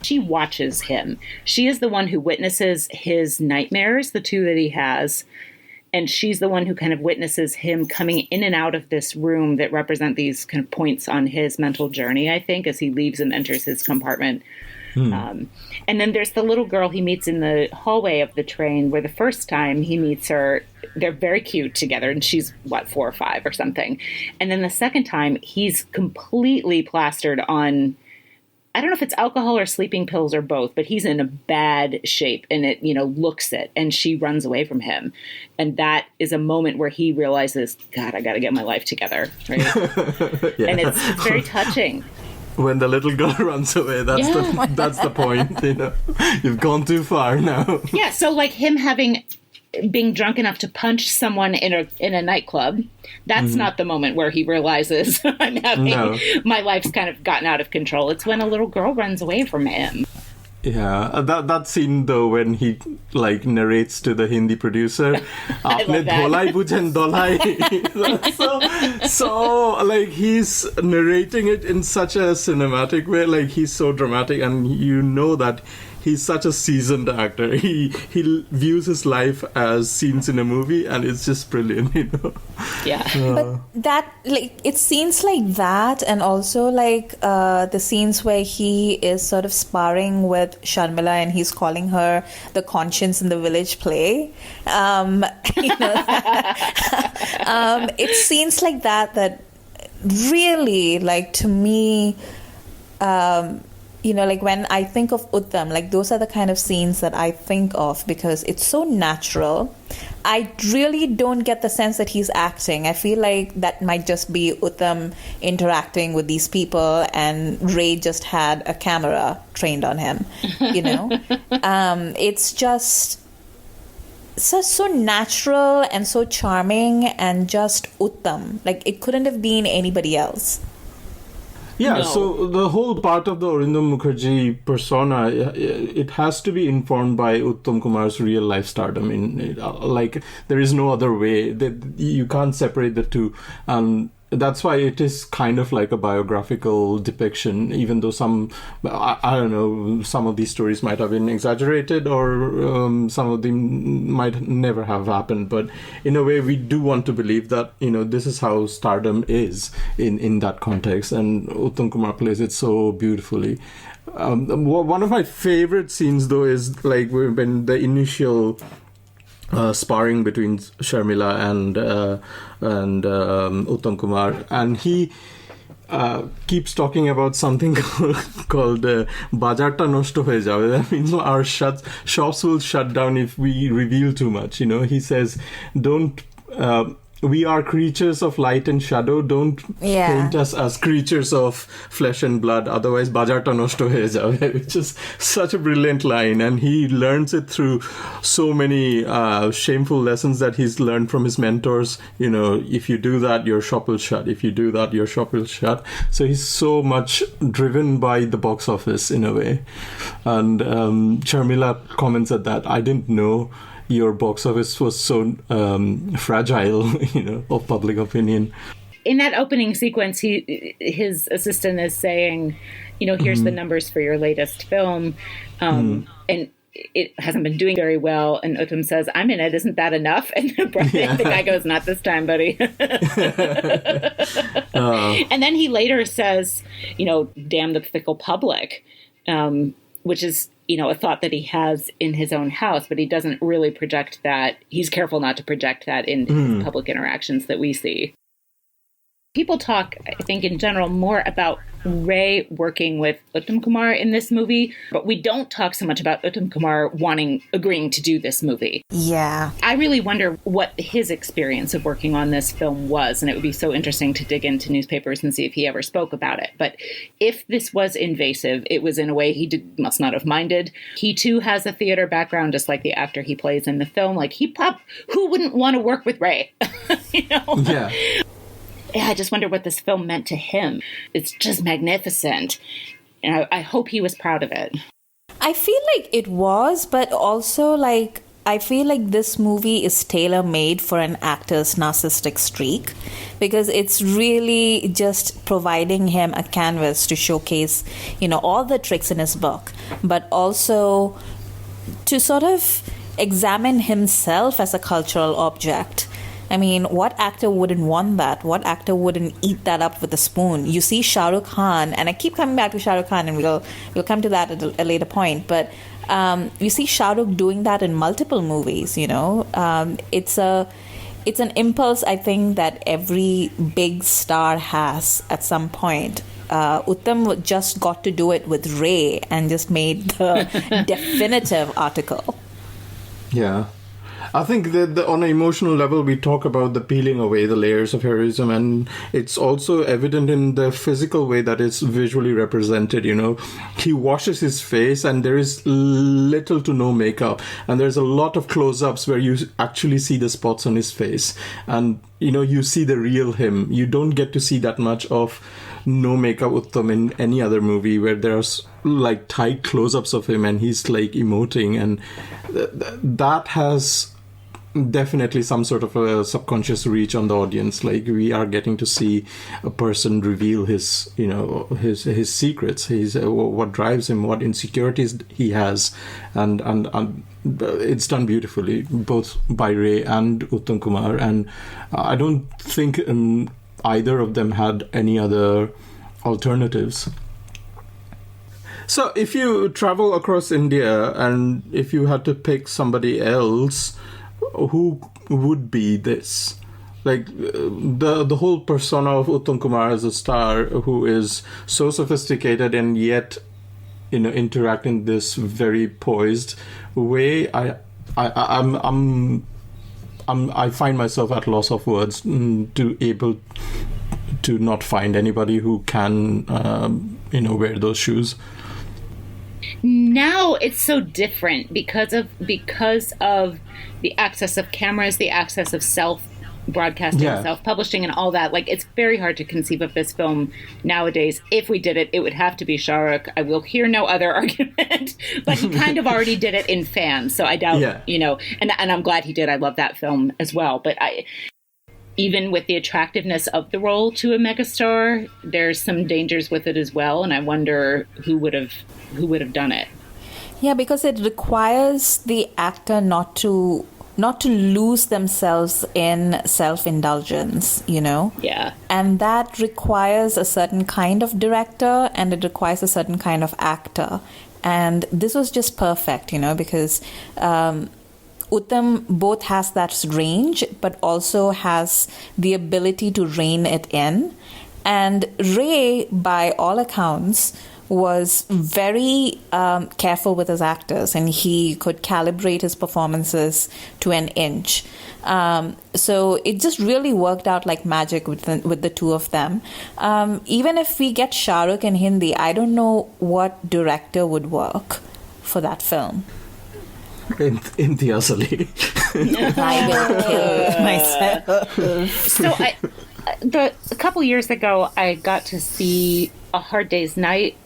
She watches him. She is the one who witnesses his nightmares, the two that he has. And she's the one who kind of witnesses him coming in and out of this room that represent these kind of points on his mental journey, I think, as he leaves and enters his compartment. And then there's the little girl he meets in the hallway of the train, where the first time he meets her, they're very cute together, and she's, 4 or 5 or something. And then the second time, he's completely plastered on, I don't know if it's alcohol or sleeping pills or both, but he's in a bad shape, and it, looks it, and she runs away from him. And that is a moment where he realizes, God, I got to get my life together. Right? Yeah. And it's very touching. When the little girl runs away, that's the point, You've gone too far now. Yeah, so like him being drunk enough to punch someone in a nightclub, that's not the moment where he realizes my life's kind of gotten out of control. It's when a little girl runs away from him. Yeah, that scene though, when he like narrates to the Hindi producer, "Aapne dholai bujhen dolai." so like he's narrating it in such a cinematic way, like he's so dramatic, and that he's such a seasoned actor. He views his life as scenes in a movie, and it's just brilliant, Yeah. But that, like, it's scenes like that, and also like the scenes where he is sort of sparring with Sharmila and he's calling her the conscience in the village play. It's scenes like that really, like, to me, like when I think of Uttam, like those are the kind of scenes that I think of because it's so natural. I really don't get the sense that he's acting. I feel like that might just be Uttam interacting with these people, and Ray just had a camera trained on him, It's just so natural and so charming and just Uttam. Like, it couldn't have been anybody else. Yeah, No. So the whole part of the Arindam Mukherjee persona, it has to be informed by Uttam Kumar's real life stardom. Like, there is no other way. You can't separate the two. That's why it is kind of like a biographical depiction, even though I don't know, some of these stories might have been exaggerated, or some of them might never have happened. But in a way, we do want to believe that, this is how stardom is in that context. And Uttam Kumar plays it so beautifully. One of my favorite scenes, though, is like when the initial sparring between Sharmila and Uttam Kumar, and he keeps talking about something called Bajarta noshto hoye jabe. That means our shops will shut down if we reveal too much. He says, don't. We are creatures of light and shadow. Don't paint us as creatures of flesh and blood. Otherwise, bajarta noshto hoye jabe, which is such a brilliant line. And he learns it through so many shameful lessons that he's learned from his mentors. If you do that, your shop will shut. If you do that, your shop will shut. So he's so much driven by the box office in a way. And Sharmila comments at that. I didn't know your box office was so fragile, of public opinion. In that opening sequence, his assistant is saying, here's the numbers for your latest film, and it hasn't been doing very well. And Uttam says, I'm in it. Isn't that enough? And the guy goes, not this time, buddy. And then he later says, damn the fickle public, which is, a thought that he has in his own house, but he doesn't really project that. He's careful not to project that in his public interactions that we see. People talk, I think, in general, more about Ray working with Uttam Kumar in this movie, but we don't talk so much about Uttam Kumar agreeing to do this movie. Yeah. I really wonder what his experience of working on this film was, and it would be so interesting to dig into newspapers and see if he ever spoke about it. But if this was invasive, it was in a way he must not have minded. He too has a theater background, just like the actor he plays in the film. Like, who wouldn't want to work with Ray? Yeah. I just wonder what this film meant to him. It's just magnificent. And I hope he was proud of it. I feel like it was, but also I feel like this movie is tailor-made for an actor's narcissistic streak, because it's really just providing him a canvas to showcase, all the tricks in his book, but also to sort of examine himself as a cultural object. I mean, what actor wouldn't want that? What actor wouldn't eat that up with a spoon? You see Shahrukh Khan, and I keep coming back to Shahrukh Khan, and we'll come to that at a later point. But you see Shahrukh doing that in multiple movies. It's an impulse, I think, that every big star has at some point. Uttam just got to do it with Ray and just made the definitive article. Yeah. I think that on an emotional level, we talk about the peeling away the layers of heroism, and it's also evident in the physical way that it's visually represented. He washes his face and there is little to no makeup, and there's a lot of close-ups where you actually see the spots on his face, and you see the real him. You don't get to see that much of no makeup Uttam in any other movie where there's tight close-ups of him and he's emoting, and that has definitely some sort of a subconscious reach on the audience. We are getting to see a person reveal his his secrets, what drives him, what insecurities he has, and it's done beautifully, both by Ray and Uttam Kumar, and I don't think either of them had any other alternatives. So if you travel across India and if you had to pick somebody else, who would be this? The whole persona of Uttam Kumar as a star who is so sophisticated and yet interacting this very poised way. I find myself at loss of words to able to not find anybody who can wear those shoes. Now it's so different because of the access of cameras, the access of self-broadcasting, self-publishing, and all that. It's very hard to conceive of this film nowadays. If we did it, it would have to be Shahrukh. I will hear no other argument, but he kind of already did it in Fans, so I doubt, and I'm glad he did. I love that film as well, but even with the attractiveness of the role to a megastar, there's some dangers with it as well, and I wonder who would have done it. Yeah, because it requires the actor not to lose themselves in self-indulgence, Yeah. And that requires a certain kind of director, and it requires a certain kind of actor. And this was just perfect, because Uttam both has that range, but also has the ability to rein it in. And Ray, by all accounts, was very careful with his actors, and he could calibrate his performances to an inch. So it just really worked out like magic with the two of them. Even if we get Shahrukh in Hindi, I don't know what director would work for that film. Imtiaz Ali. I will kill myself. So a couple years ago, I got to see A Hard Day's Night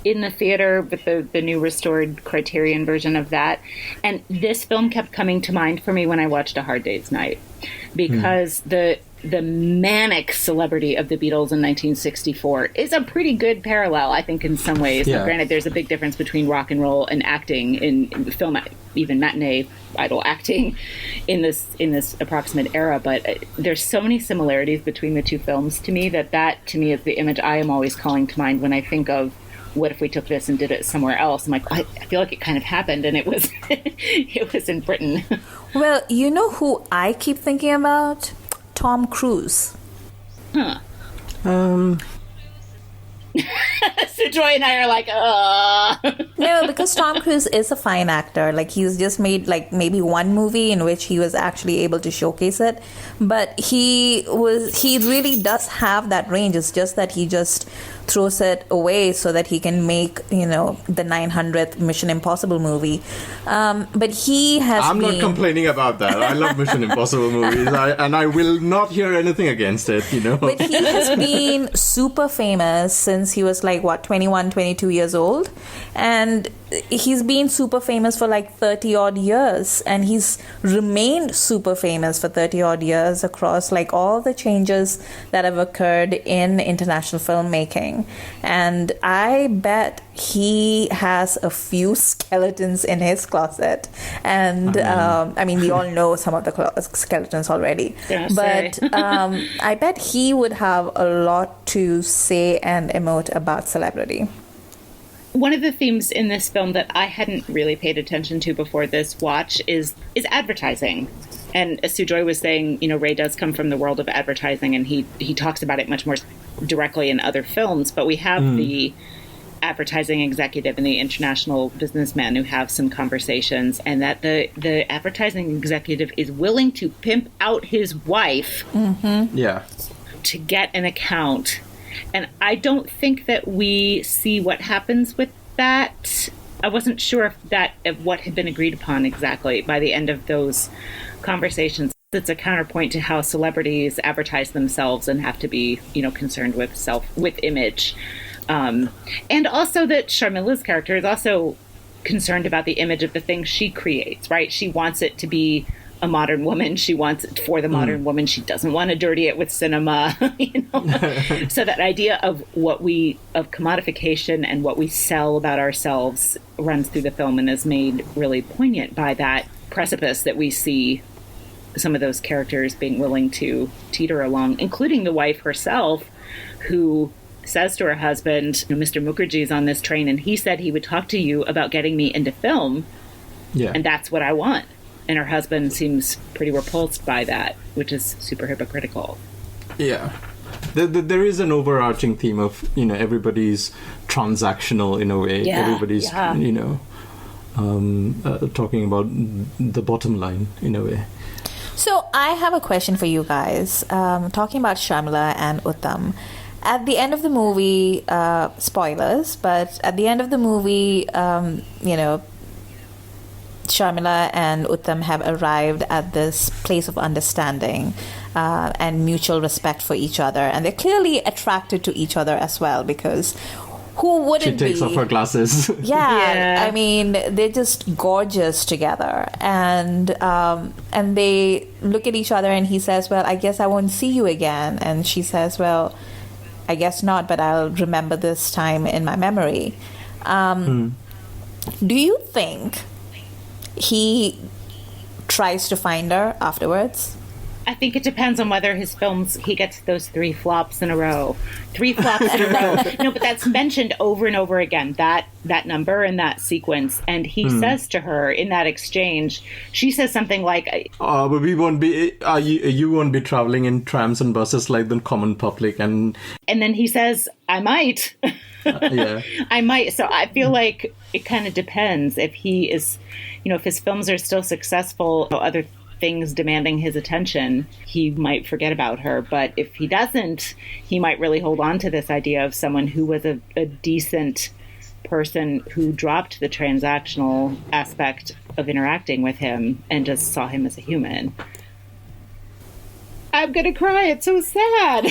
in the theater with the new restored Criterion version of that. And this film kept coming to mind for me when I watched A Hard Day's Night, because the manic celebrity of the Beatles in 1964 is a pretty good parallel, I think, in some ways. Yeah. Now, granted, there's a big difference between rock and roll and acting in film, even matinee idol acting in this approximate era. But there's so many similarities between the two films to me that to me is the image I am always calling to mind when I think of what if we took this and did it somewhere else. I'm like, I feel like it kind of happened, and it was it was in Britain. Well, you know who I keep thinking about? Tom Cruise. Huh. Sujoy and I are like, No, because Tom Cruise is a fine actor. Like, he's just made like maybe one movie in which he was actually able to showcase it. But he really does have that range. It's just that he just throws it away so that he can make, the 900th Mission Impossible movie. But he has I'm not complaining about that. I love Mission Impossible movies, and I will not hear anything against it, But he has been super famous since he was 21, 22 years old. And he's been super famous for 30 odd years. And he's remained super famous for 30 odd years across all the changes that have occurred in international filmmaking. And I bet he has a few skeletons in his closet. And we all know some of the skeletons already. But I bet he would have a lot to say and emote about celebrity. One of the themes in this film that I hadn't really paid attention to before this watch is advertising. And as Sujoy was saying, Ray does come from the world of advertising, and he talks about it much more directly in other films. But we have the advertising executive and the international businessman who have some conversations, and that the advertising executive is willing to pimp out his wife to get an account. And I don't think that we see what happens with that. I wasn't sure if what had been agreed upon exactly by the end of those conversations. It's a counterpoint to how celebrities advertise themselves and have to be, concerned with image. And also that Sharmila's character is also concerned about the image of the things she creates, right? She wants it to be a modern woman. She wants it for the modern woman. She doesn't want to dirty it with cinema, So that idea of commodification and what we sell about ourselves runs through the film and is made really poignant by that precipice that we see some of those characters being willing to teeter along, including the wife herself, who says to her husband, Mr. Mukherjee's on this train, and he said he would talk to you about getting me into film, and that's what I want. And her husband seems pretty repulsed by that, which is super hypocritical. Yeah. There is an overarching theme of, everybody's transactional in a way. Yeah. Everybody's, talking about the bottom line in a way. So I have a question for you guys. Talking about Sharmila and Uttam. At the end of the movie, spoilers, but at the end of the movie, Sharmila and Uttam have arrived at this place of understanding and mutual respect for each other. And they're clearly attracted to each other as well, because who wouldn't be? She takes off her glasses. Yeah. I mean, they're just gorgeous together. And they look at each other, and he says, well, I guess I won't see you again. And she says, well, I guess not, but I'll remember this time in my memory. Do you think he tries to find her afterwards? I think it depends on whether his films, he gets those 3 flops in a row. 3 flops in a row. No, but that's mentioned over and over again, that number and that sequence. And he says to her in that exchange, she says something like... but we won't be, you won't be traveling in trams and buses like the common public. And then he says, I might. Yeah. I might. So I feel like it kind of depends if he is, if his films are still successful, other things demanding his attention, he might forget about her. But if he doesn't, he might really hold on to this idea of someone who was a decent person who dropped the transactional aspect of interacting with him and just saw him as a human. I'm gonna cry, it's so sad.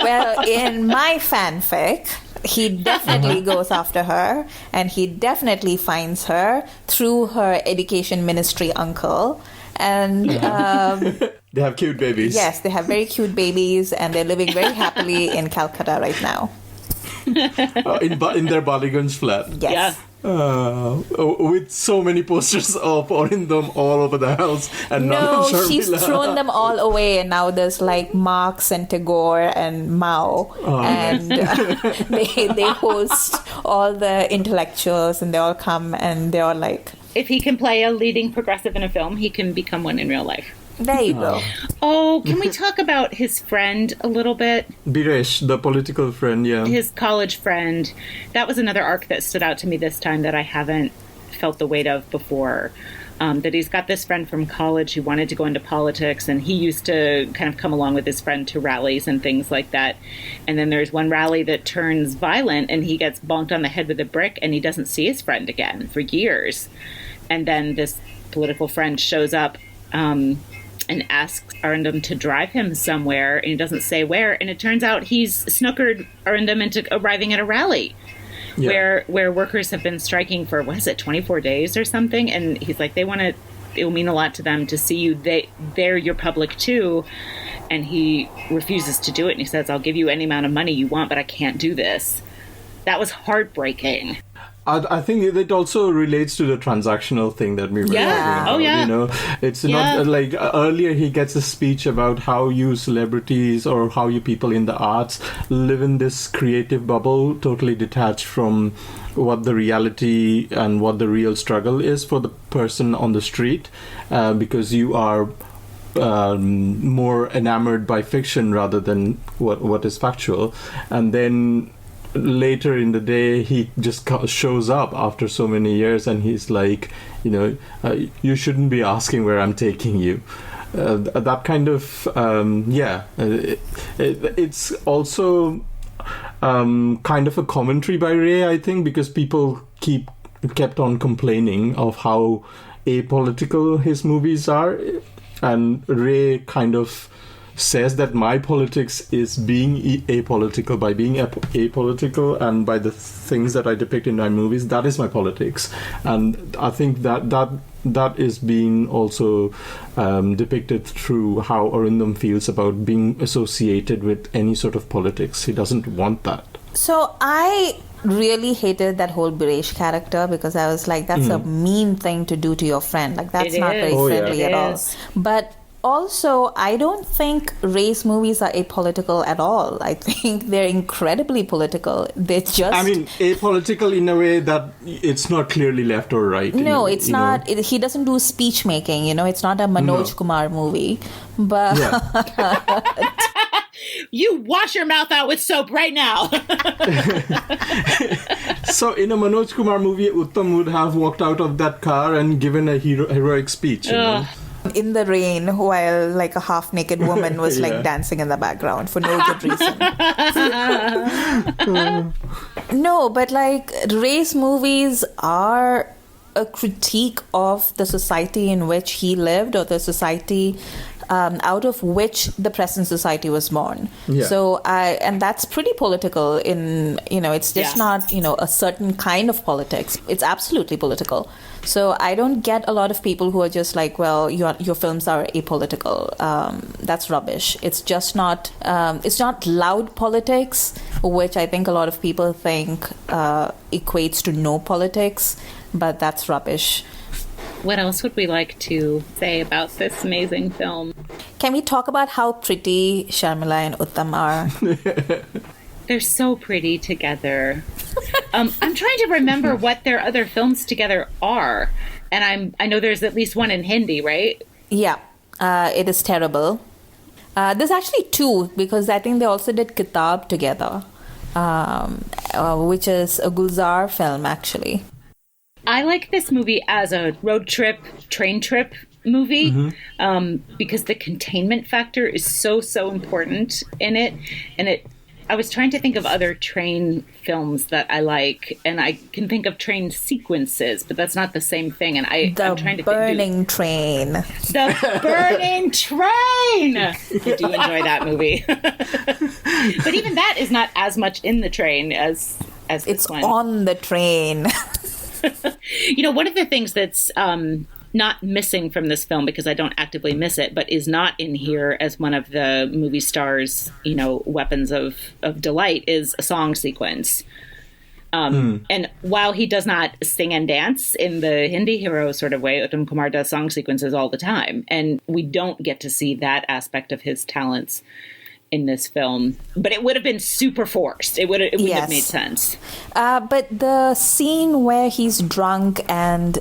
Well, in my fanfic, he definitely goes after her, and he definitely finds her through her education ministry uncle. And they have cute babies. Yes, they have very cute babies, and they're living very happily in Calcutta right now. In their Baliganj flat. Yes. Yeah. With so many posters of Arindam all over the house, and No, none of she's Sharmila. thrown them all away, and now there's like Marx and Tagore and Mao, and they host all the intellectuals, and they all come, and they're all like, If he can play a leading progressive in a film, he can become one in real life. there you go. Oh, can we talk about his friend a little bit? Biresh, the political friend, yeah. His college friend. That was another arc that stood out to me this time that I haven't felt the weight of before. That he's got this friend from college who wanted to go into politics, and he used to kind of come along with his friend to rallies and things like that. And then there's one rally that turns violent, and he gets bonked on the head with a brick, and he doesn't see his friend again for years. And then this political friend shows up and asks Arindam to drive him somewhere, and he doesn't say where. And it turns out he's snookered Arindam into arriving at a rally. Yeah. Where workers have been striking for, 24 days or something, and he's like, it will mean a lot to them to see you. They're your public too, and he refuses to do it, and he says, I'll give you any amount of money you want, but I can't do this. That was heartbreaking. I think it also relates to the transactional thing that we were talking about. Oh, yeah. It's not like earlier he gets a speech about how you celebrities or how you people in the arts live in this creative bubble, totally detached from what the reality and what the real struggle is for the person on the street, because you are more enamored by fiction rather than what is factual. And then later in the day he just shows up after so many years, and he's like, you shouldn't be asking where I'm taking you. That kind of it's also kind of a commentary by Ray, I think, because people kept on complaining of how apolitical his movies are, and Ray kind of says that my politics is being apolitical. By being apolitical and by the things that I depict in my movies, that is my politics. And I think that is being also depicted through how Arindam feels about being associated with any sort of politics. He doesn't want that. So I really hated that whole Biresh character, because I was like, that's a mean thing to do to your friend. Like, that's not very friendly at all. But also, I don't think race movies are apolitical at all. I think they're incredibly political. They're just... I mean, apolitical in a way that it's not clearly left or right. No, it's not. He doesn't do speech making, It's not a Manoj Kumar movie. But... Yeah. You wash your mouth out with soap right now. So in a Manoj Kumar movie, Uttam would have walked out of that car and given a heroic speech. In the rain, while like a half-naked woman was like dancing in the background for no good reason. No, but like race movies are a critique of the society in which he lived, or the society out of which the present society was born. Yeah. So and that's pretty political it's just not, a certain kind of politics. It's absolutely political. So I don't get a lot of people who are just like, well, your films are apolitical. That's rubbish. It's just not, it's not loud politics, which I think a lot of people think equates to no politics, but that's rubbish. What else would we like to say about this amazing film? Can we talk about how pretty Sharmila and Uttam are? They're so pretty together. I'm trying to remember what their other films together are. And I know there's at least one in Hindi, right? Yeah, it is terrible. There's actually two, because I think they also did Kitab together, which is a Gulzaar film, actually. I like this movie as a road trip, train trip movie, because the containment factor is so important in it. And I was trying to think of other train films that I like, and I can think of train sequences, but that's not the same thing. And I'm trying to Burning Train. The Burning Train! I do enjoy that movie. But even that is not as much in the train as this it's one. On the train. One of the things that's not missing from this film, because I don't actively miss it, but is not in here as one of the movie stars, weapons of delight, is a song sequence. And while he does not sing and dance in the Hindi hero sort of way, Uttam Kumar does song sequences all the time. And we don't get to see that aspect of his talents in this film, but it would have been super forced. It would have made sense. But the scene where he's drunk and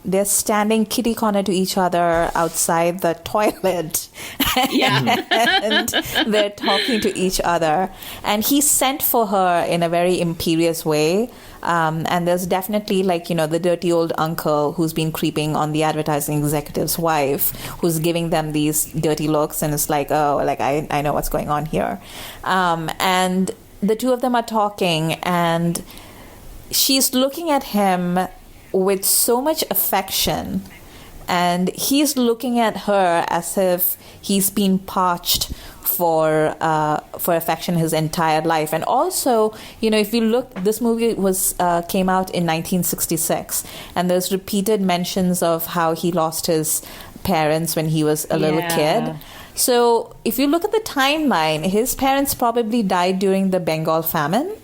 they're standing kitty corner to each other outside the toilet, and they're talking to each other, and he sent for her in a very imperious way. And there's definitely the dirty old uncle who's been creeping on the advertising executive's wife, who's giving them these dirty looks, and it's I know what's going on here. And the two of them are talking, and she's looking at him with so much affection, and he's looking at her as if he's been parched for affection his entire life. And also, if you look, this movie came out in 1966, and there's repeated mentions of how he lost his parents when he was a little kid. So if you look at the timeline, his parents probably died during the Bengal famine.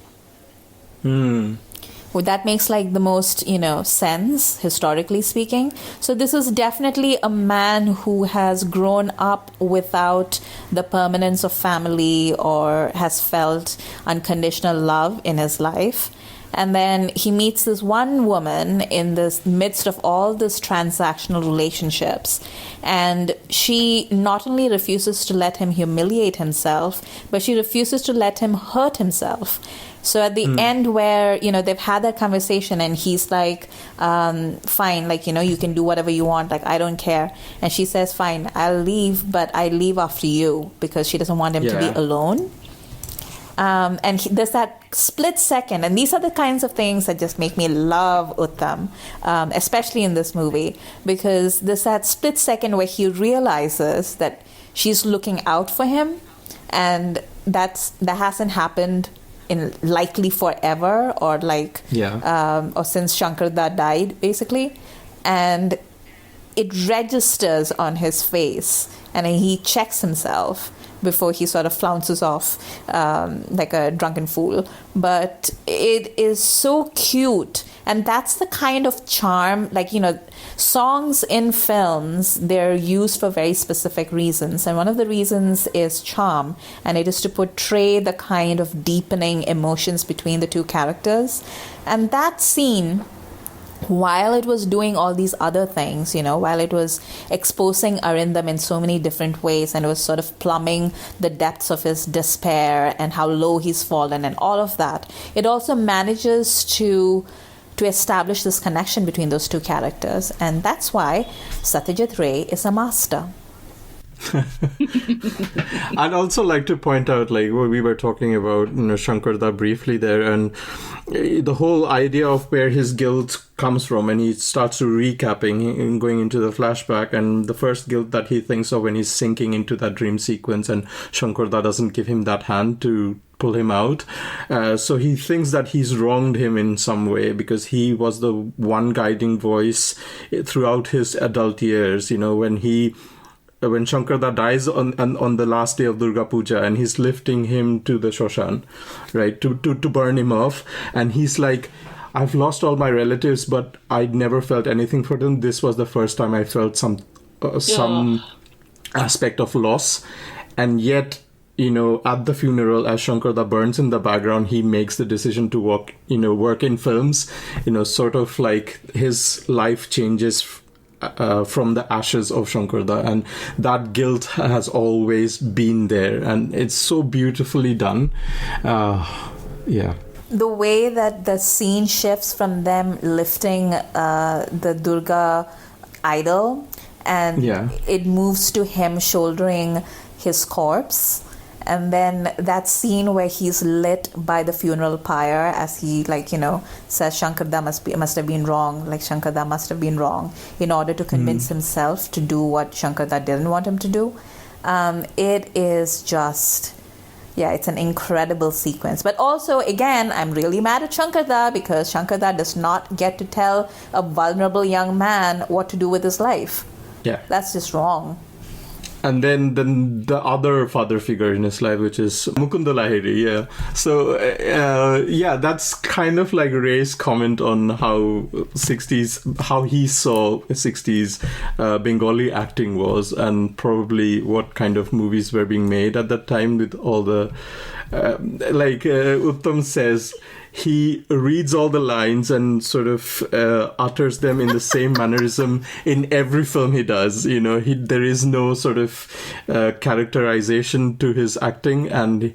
Would that makes the most, sense, historically speaking? So this is definitely a man who has grown up without the permanence of family or has felt unconditional love in his life. And then he meets this one woman in the midst of all this transactional relationships. And she not only refuses to let him humiliate himself, but she refuses to let him hurt himself. So at the end where, they've had that conversation and he's like, fine, you can do whatever you want. I don't care. And she says, fine, I'll leave, but I leave after you, because she doesn't want him to be alone. And there's that split second. And these are the kinds of things that just make me love Uttam, especially in this movie, because there's that split second where he realizes that she's looking out for him. And that hasn't happened in likely forever, or or since Shankarda died, basically. And it registers on his face, and he checks himself before he sort of flounces off like a drunken fool. But it is so cute, and that's the kind of charm, songs in films, they're used for very specific reasons, and one of the reasons is charm, and it is to portray the kind of deepening emotions between the two characters. And that scene, while it was doing all these other things, while it was exposing Arindam in so many different ways, and it was sort of plumbing the depths of his despair and how low he's fallen and all of that, it also manages to establish this connection between those two characters. And that's why Satyajit Ray is a master. I'd also like to point out, we were talking about Shankarda briefly there, and the whole idea of where his guilt comes from, and he starts to recapping and going into the flashback, and the first guilt that he thinks of when he's sinking into that dream sequence, and Shankarda doesn't give him that hand to pull him out. So he thinks that he's wronged him in some way, because he was the one guiding voice throughout his adult years, when Shankarda dies on the last day of Durga Puja, and he's lifting him to the Shoshan, right, to burn him off, and he's like, I've lost all my relatives, but I never felt anything for them. This was the first time I felt some aspect of loss. And yet, at the funeral, as Shankarda burns in the background, he makes the decision to work in films, sort of like his life changes from the ashes of Shankarda, and that guilt has always been there, and it's so beautifully done. Yeah. The way that the scene shifts from them lifting the Durga idol, and it moves to him shouldering his corpse. And then that scene where he's lit by the funeral pyre as he, says Shankarda must have been wrong, Shankarda must have been wrong, in order to convince himself to do what Shankarda didn't want him to do. It is just, it's an incredible sequence. But also, again, I'm really mad at Shankarda because Shankarda does not get to tell a vulnerable young man what to do with his life. Yeah. That's just wrong. And then the other father figure in his life, which is Mukunda Lahiri, So, that's kind of like Ray's comment on how he saw 60s Bengali acting was, and probably what kind of movies were being made at that time with all the, Uttam says, he reads all the lines and sort of utters them in the same mannerism in every film he does. There is no sort of characterization to his acting. And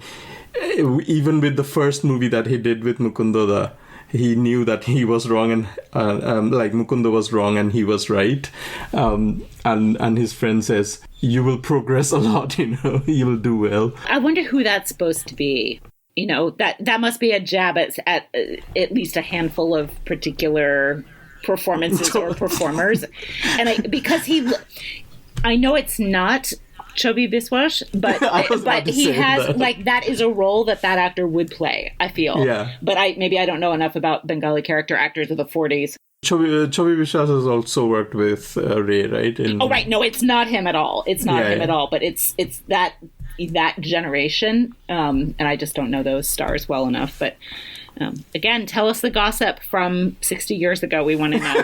even with the first movie that he did with Mukunda, he knew that he was wrong, and Mukunda was wrong and he was right. And his friend says, you will progress a lot, you will do well. I wonder who that's supposed to be. That must be a jab at least a handful of particular performances or performers. And I know it's not Chobi Biswas, but he has that is a role that actor would play, I feel. Yeah. But I don't know enough about Bengali character actors of the 40s. Chobi Biswas has also worked with Ray, right? Right. No, it's not him at all. It's not him at all. But it's that generation, and I just don't know those stars well enough. But again, tell us the gossip from 60 years ago. We want to know.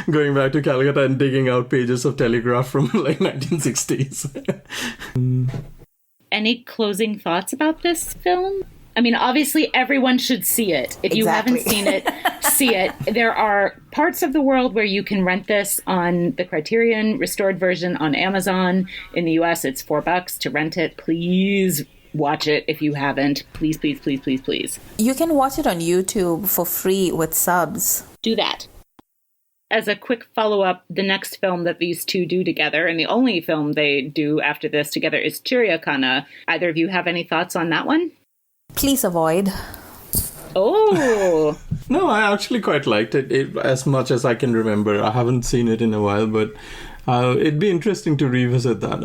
Going back to Calcutta and digging out pages of Telegraph from 1960s. Any closing thoughts about this film? I mean, obviously, everyone should see it. If you haven't seen it, see it. There are parts of the world where you can rent this on the Criterion restored version on Amazon. In the US, it's $4 to rent it. Please watch it if you haven't. Please, please, please, please, please. You can watch it on YouTube for free with subs. Do that. As a quick follow-up, the next film that these two do together, and the only film they do after this together, is Chiryakana. Either of you have any thoughts on that one? Please avoid. Oh. No, I actually quite liked it as much as I can remember. I haven't seen it in a while, but it'd be interesting to revisit that.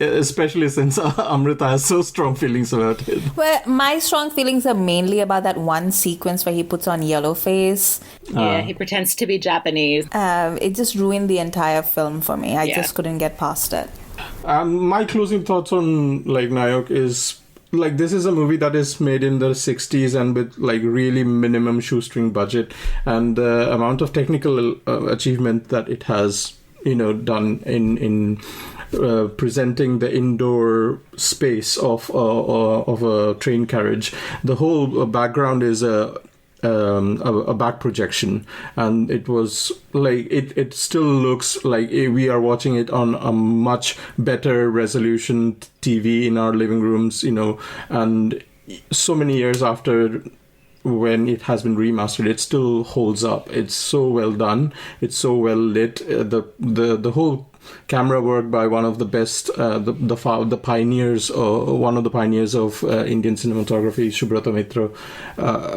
Especially since Amrita has so strong feelings about it. Well, my strong feelings are mainly about that one sequence where he puts on yellow face. Yeah, he pretends to be Japanese. It just ruined the entire film for me. I just couldn't get past it. My closing thoughts on Nayak is, this is a movie that is made in the 60s and with really minimum shoestring budget, and the amount of technical achievement that it has done in presenting the indoor space of a train carriage. The whole background is a back projection, and it was it still looks like we are watching it on a much better resolution TV in our living rooms, and so many years after when it has been remastered, it still holds up. It's so well done. It's so well lit. The whole camera work by one of the best, the pioneers, one of the pioneers of Indian cinematography, Subrata Mitra,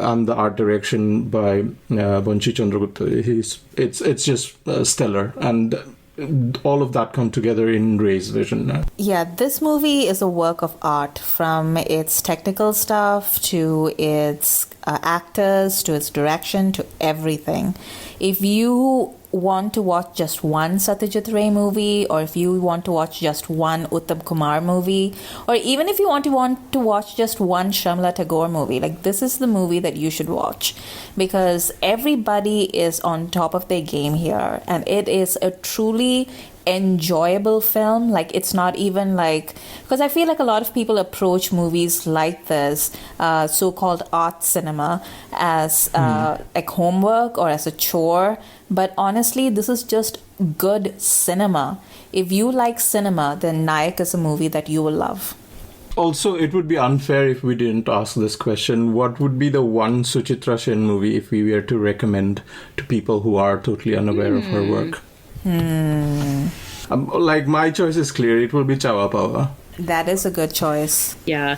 and the art direction by Banshi Chandragupta. It's just stellar, and all of that come together in Ray's vision. Yeah, this movie is a work of art, from its technical stuff to its actors to its direction to everything. If you want to watch just one Satyajit Ray movie, or if you want to watch just one Uttam Kumar movie, or even if you want to watch just one Sharmila Tagore movie, like this is the movie that you should watch, because everybody is on top of their game here, and it is a truly enjoyable film. Like, it's not even like, because I feel like a lot of people approach movies like this, so-called art cinema, as like homework or as a chore, but honestly this is just good cinema. If you like cinema, then Nayak is a movie that you will love. Also, it would be unfair if we didn't ask this question. What would be the one Suchitra Sen movie if we were to recommend to people who are totally unaware of her work? Like, my choice is clear. It will be Chawa Pawa. That is a good choice. Yeah.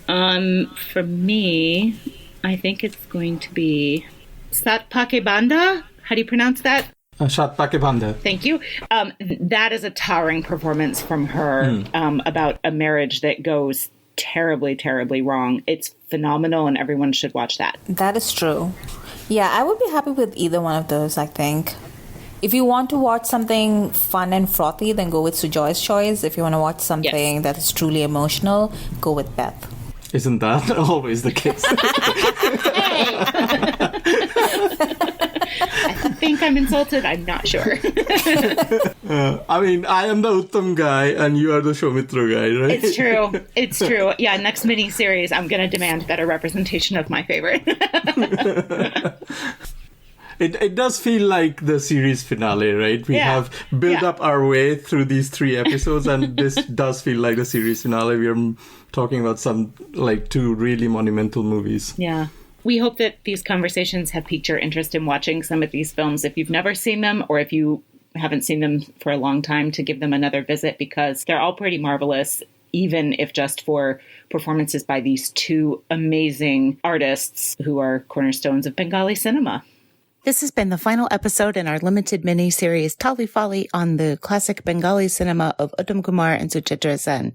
For me, I think it's going to be Satpake Banda. How do you pronounce that? Shatpake Banda. Thank you. That is a towering performance from her about a marriage that goes terribly, terribly wrong. It's phenomenal, and everyone should watch that. That is true. Yeah, I would be happy with either one of those, I think. If you want to watch something fun and frothy, then go with Sujoy's choice. If you want to watch something that is truly emotional, go with Beth. Isn't that always the case? I think I'm insulted. I'm not sure. I mean, I am the Uttam guy and you are the Soumitra guy, right? It's true. It's true. Yeah, next mini-series, I'm going to demand better representation of my favorite. It does feel like the series finale, right? We have built up our way through these 3 episodes, and this does feel like the series finale. We are talking about some, like, 2 really monumental movies. Yeah. We hope that these conversations have piqued your interest in watching some of these films if you've never seen them, or if you haven't seen them for a long time, to give them another visit, because they're all pretty marvelous, even if just for performances by these 2 amazing artists who are cornerstones of Bengali cinema. This has been the final episode in our limited mini-series Tolly Folly on the classic Bengali cinema of Uttam Kumar and Suchitra Sen.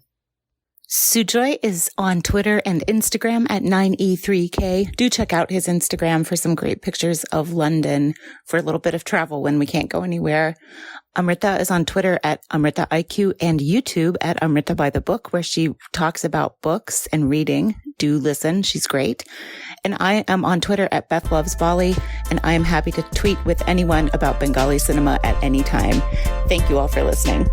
Sujoy is on Twitter and Instagram at 9E3K. Do check out his Instagram for some great pictures of London for a little bit of travel when we can't go anywhere. Amrita is on Twitter at AmritaIQ and YouTube at Amrita by the Book, where she talks about books and reading. Do listen. She's great. And I am on Twitter at Beth Loves Bali, and I am happy to tweet with anyone about Bengali cinema at any time. Thank you all for listening.